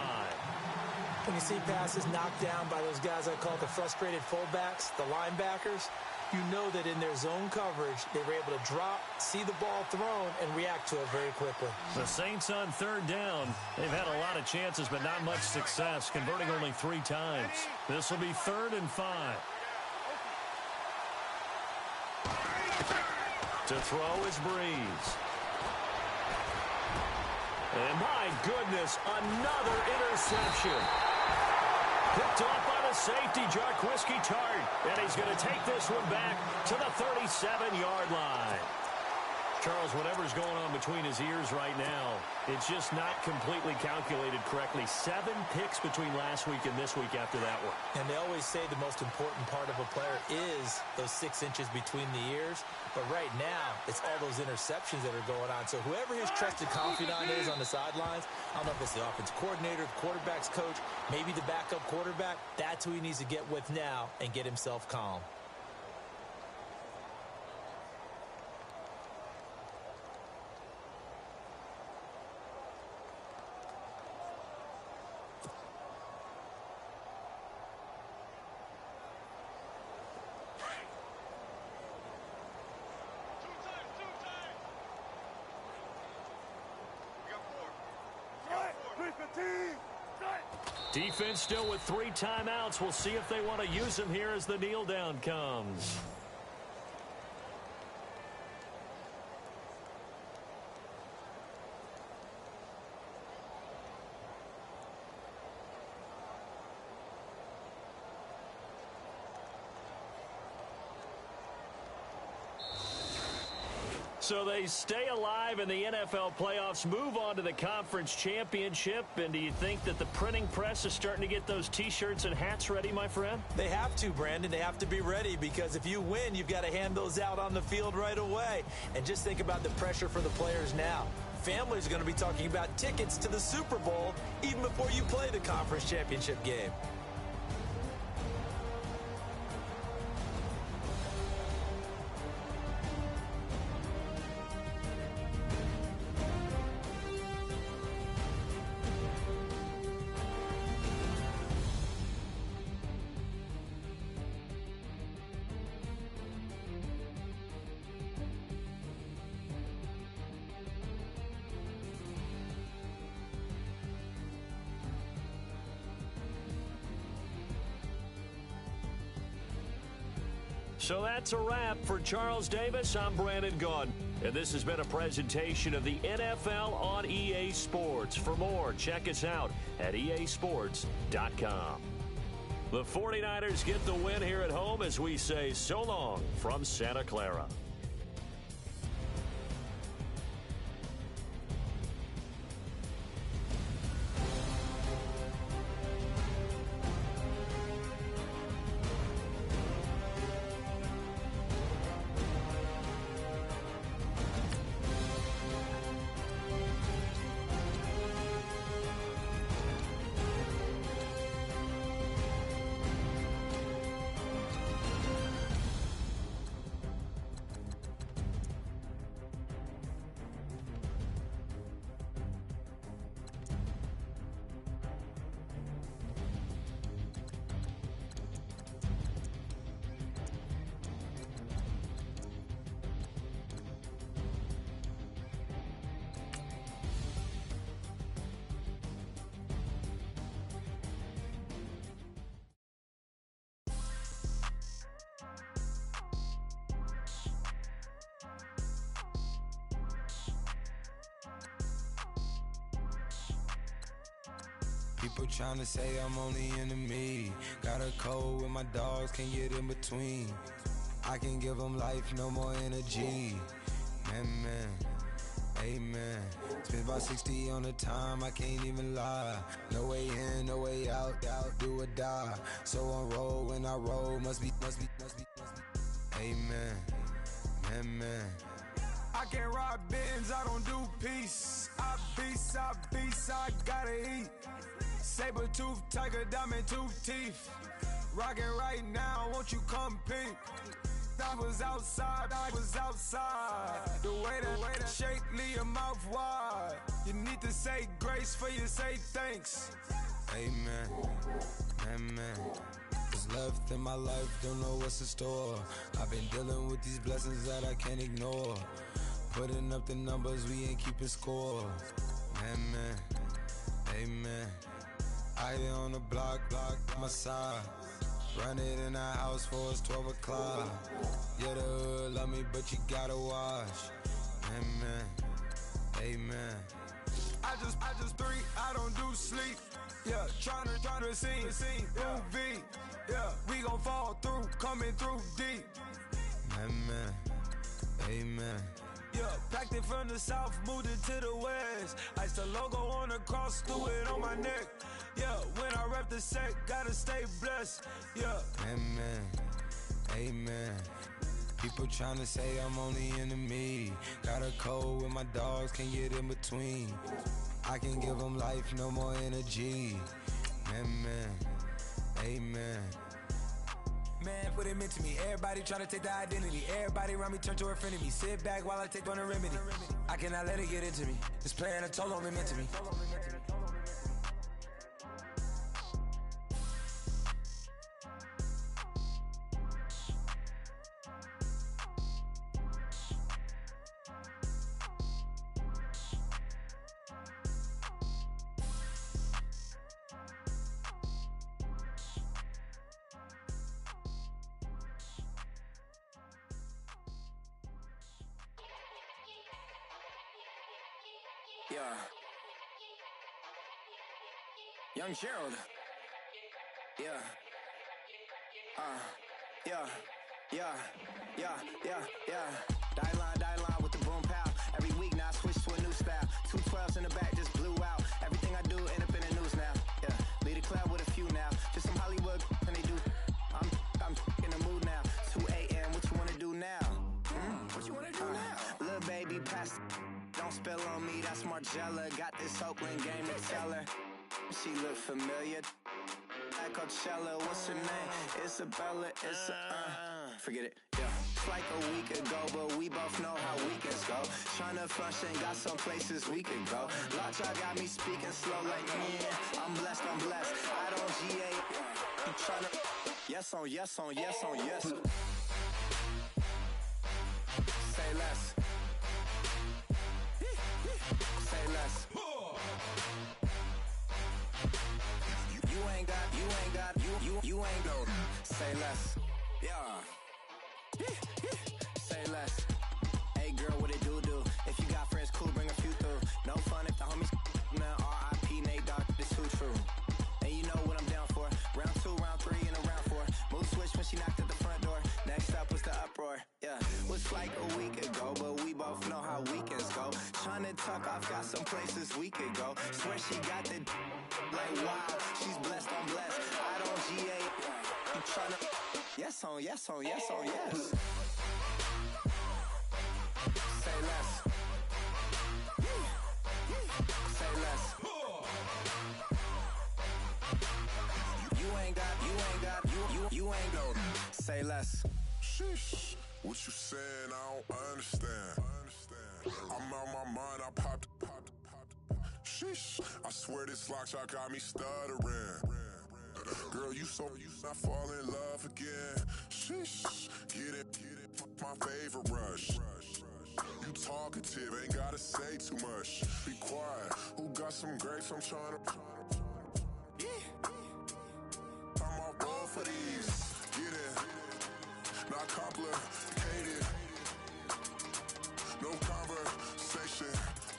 When you see passes knocked down by those guys I call the frustrated fullbacks, the linebackers, you know that in their zone coverage, they were able to drop, see the ball thrown, and react to it very quickly. The Saints on 3rd down. They've had a lot of chances, but not much success, converting only 3 times. This will be 3rd and 5. To throw is Breeze. And my goodness, another interception. Picked off by the safety, Jarquiski Tart. And he's going to take this one back to the 37-yard line. Charles, whatever's going on between his ears right now, it's just not completely calculated correctly. 7 picks between last week and this week after that one. And they always say the most important part of a player is those 6 inches between the ears. But right now, it's all those interceptions that are going on. So whoever his trusted confidant is on the sidelines, I don't know if it's the offensive coordinator, the quarterback's coach, maybe the backup quarterback, that's who he needs to get with now and get himself calm. Defense still with 3 timeouts. We'll see if they want to use them here as the kneel down comes. So they stay alive in the NFL playoffs, move on to the conference championship. And do you think that the printing press is starting to get those T-shirts and hats ready, my friend? They have to, Brandon. They have to be ready because if you win, you've got to hand those out on the field right away. And just think about the pressure for the players now. Families are going to be talking about tickets to the Super Bowl even before you play the conference championship game. So that's a wrap for Charles Davis. I'm Brandon Gaudin, and this has been a presentation of the NFL on EA Sports. For more, check us out at easports.com. The 49ers get the win here at home as we say so long from Santa Clara. People trying to say I'm only enemy. Got a cold with my dogs, can't get in between. I can give them life, no more energy. Man, amen. Spent about 60 on the time, I can't even lie. No way in, no way out, do or die. So on roll, when I roll, must be. Amen, man. I can't ride Benz, I don't do peace. I beast, I gotta eat. Saber tooth, tiger, diamond tooth teeth. Rockin' right now, won't you come peep? I was outside. The way that shake, leave your mouth wide. You need to say grace for you say thanks. Amen. What's left in my life, don't know what's in store. I've been dealing with these blessings that I can't ignore. Putting up the numbers, we ain't keeping score. Amen. I here on the block, my side. Run it in the house for us 12 o'clock. Yeah, the hood love me, but you gotta watch. Amen. I just three, I don't do sleep. Yeah, trying to see. UV. Yeah, we gon' fall through, coming through deep. Amen. Yeah, packed it from the south, moved it to the west. Iced the logo on the cross, threw it on my neck. Yeah, when I rep the set, gotta stay blessed. Yeah. Amen. People trying to say I'm only enemy. Got a cold with my dogs, can't get in between. I can give them life, no more energy. Amen. Man, what it meant to me. Everybody try to take the identity. Everybody around me turn to a friend of me. Sit back while I take on a remedy. I cannot let it get into me. This playing a toll on me, meant to me. Yeah. Young Gerald. Yeah. Yeah. Die line with the boom 12s in the back just blew out. Everything I do end up in the news now. Yeah, lead a club with a few now. Just some Hollywood and they do. I'm in the mood now. 2 a.m. What you wanna do now? What you wanna do now? Little baby, pass. Don't spill on me. That's Margella. Got this Oakland game to tell her. She look familiar. Like Coachella. What's her name? Isabella. Forget it. Yeah. It's like a week ago, but we both know how weekends go. Tryna function, got some places we could go. Lockjaw got me speaking slow like, yeah, I'm blessed. I don't GA. You tryna, yes on yes. Say less. Say less. You ain't go. Say less. Yeah. Say less. Hey girl, what it do? If you got friends, cool, bring a few through. No fun if the homies now R.I.P. Nate Dogg, this too true. And you know what I'm down for. Round 2, round 3, and a round 4. Move switch when she knocked at the front door. Next up was the uproar. Yeah, was like a week ago, but we both know how weekends go. Tryna tuck off, got some places we could go. Swear she got the like wow, she's blessed, I'm blessed. I don't GA. You tryna yes on yes. Say less. Say less. You ain't go. Say less. Sheesh, what you saying? I don't understand. I'm out my mind. I popped. Sheesh, I swear this lockjaw got me stuttering. Girl, you not fall in love again. Sheesh, get it, my favorite rush. You talkative, ain't gotta say too much. Be quiet, who got some grapes? I'm tryna. I'm all roll for these. Get it, not complicated. No conversation,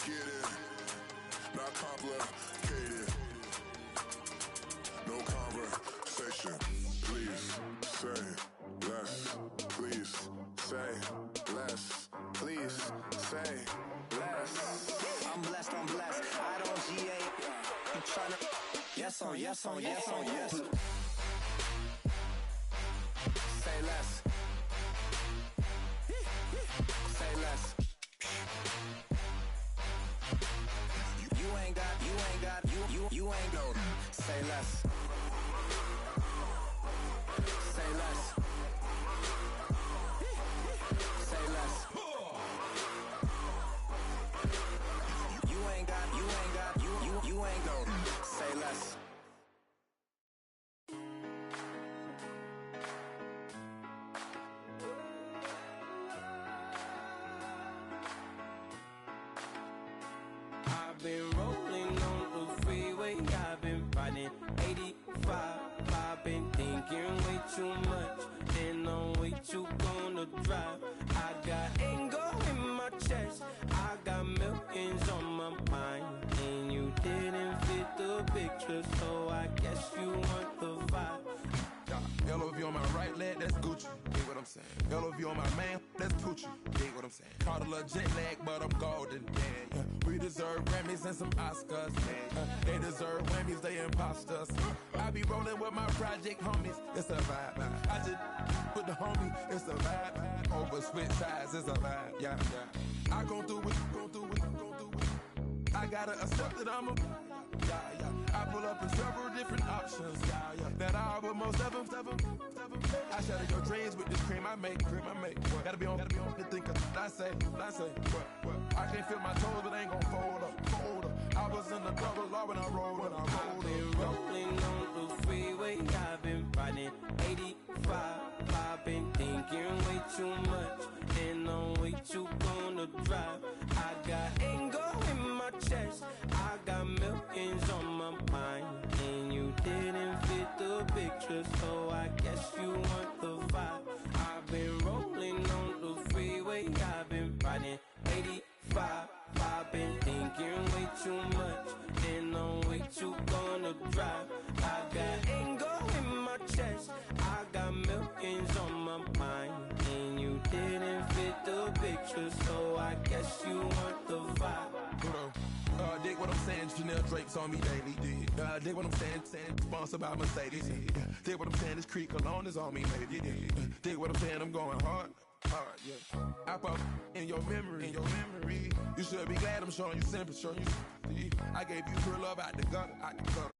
get it, not complicated. No conversation, please say less. Please say less. Please say less. I'm blessed. I don't GA. You tryna yes on yes. Say less. Say less. You ain't go. Say less. Say less. Say less. You ain't go. Say less. I've been rolling on the freeway, I've been riding 85. I've been thinking way too much, and I'm way too gonna drive. I got anger in my chest, I got millions on my mind, and you didn't fit the picture, so I guess you want the vibe. LOV on my right leg, that's Gucci. Dig what I'm saying? LOV on my man, that's Poochie. Dig what I'm saying? Caught a little jet lag, but I'm golden. Yeah. We deserve Grammys and some Oscars. They deserve Whammies, they imposters. I be rolling with my project homies. It's a vibe. I just put the homie. It's a vibe. Over switch sides, it's a vibe. Yeah. I gon' do it. I gotta accept that I'm a. Yeah. I pull up in several different options. Yeah. That I will most ever. I shatter your dreams with this cream I make. What? Gotta be on the thinker. I say. What? I can't feel my toes, but ain't gon' fold up. I was in the double law when I rolled. I've been rolling on the freeway, I've been riding 85. I've been thinking way too much, and I'm way too gonna drive. I got anger in my chest, I got millions on my mind, and you didn't fit the picture, so I guess you want the vibe. I've been rolling on the freeway, I've been riding 85. I've been thinking way too much, and I'm way too gonna drive. I got anger in my chest, I got millions on my mind, and you didn't fit the picture, so I guess you want the vibe. what I'm saying? Chanel drapes on me daily. Dig what I'm saying? Sponsored by Mercedes. Dig what I'm saying? This Creek cologne is on me, baby. Dig what I'm saying? I'm going hard. Yeah. I pop in your memory. You should be glad I'm showing you sympathy. I gave you pure love out the gutter.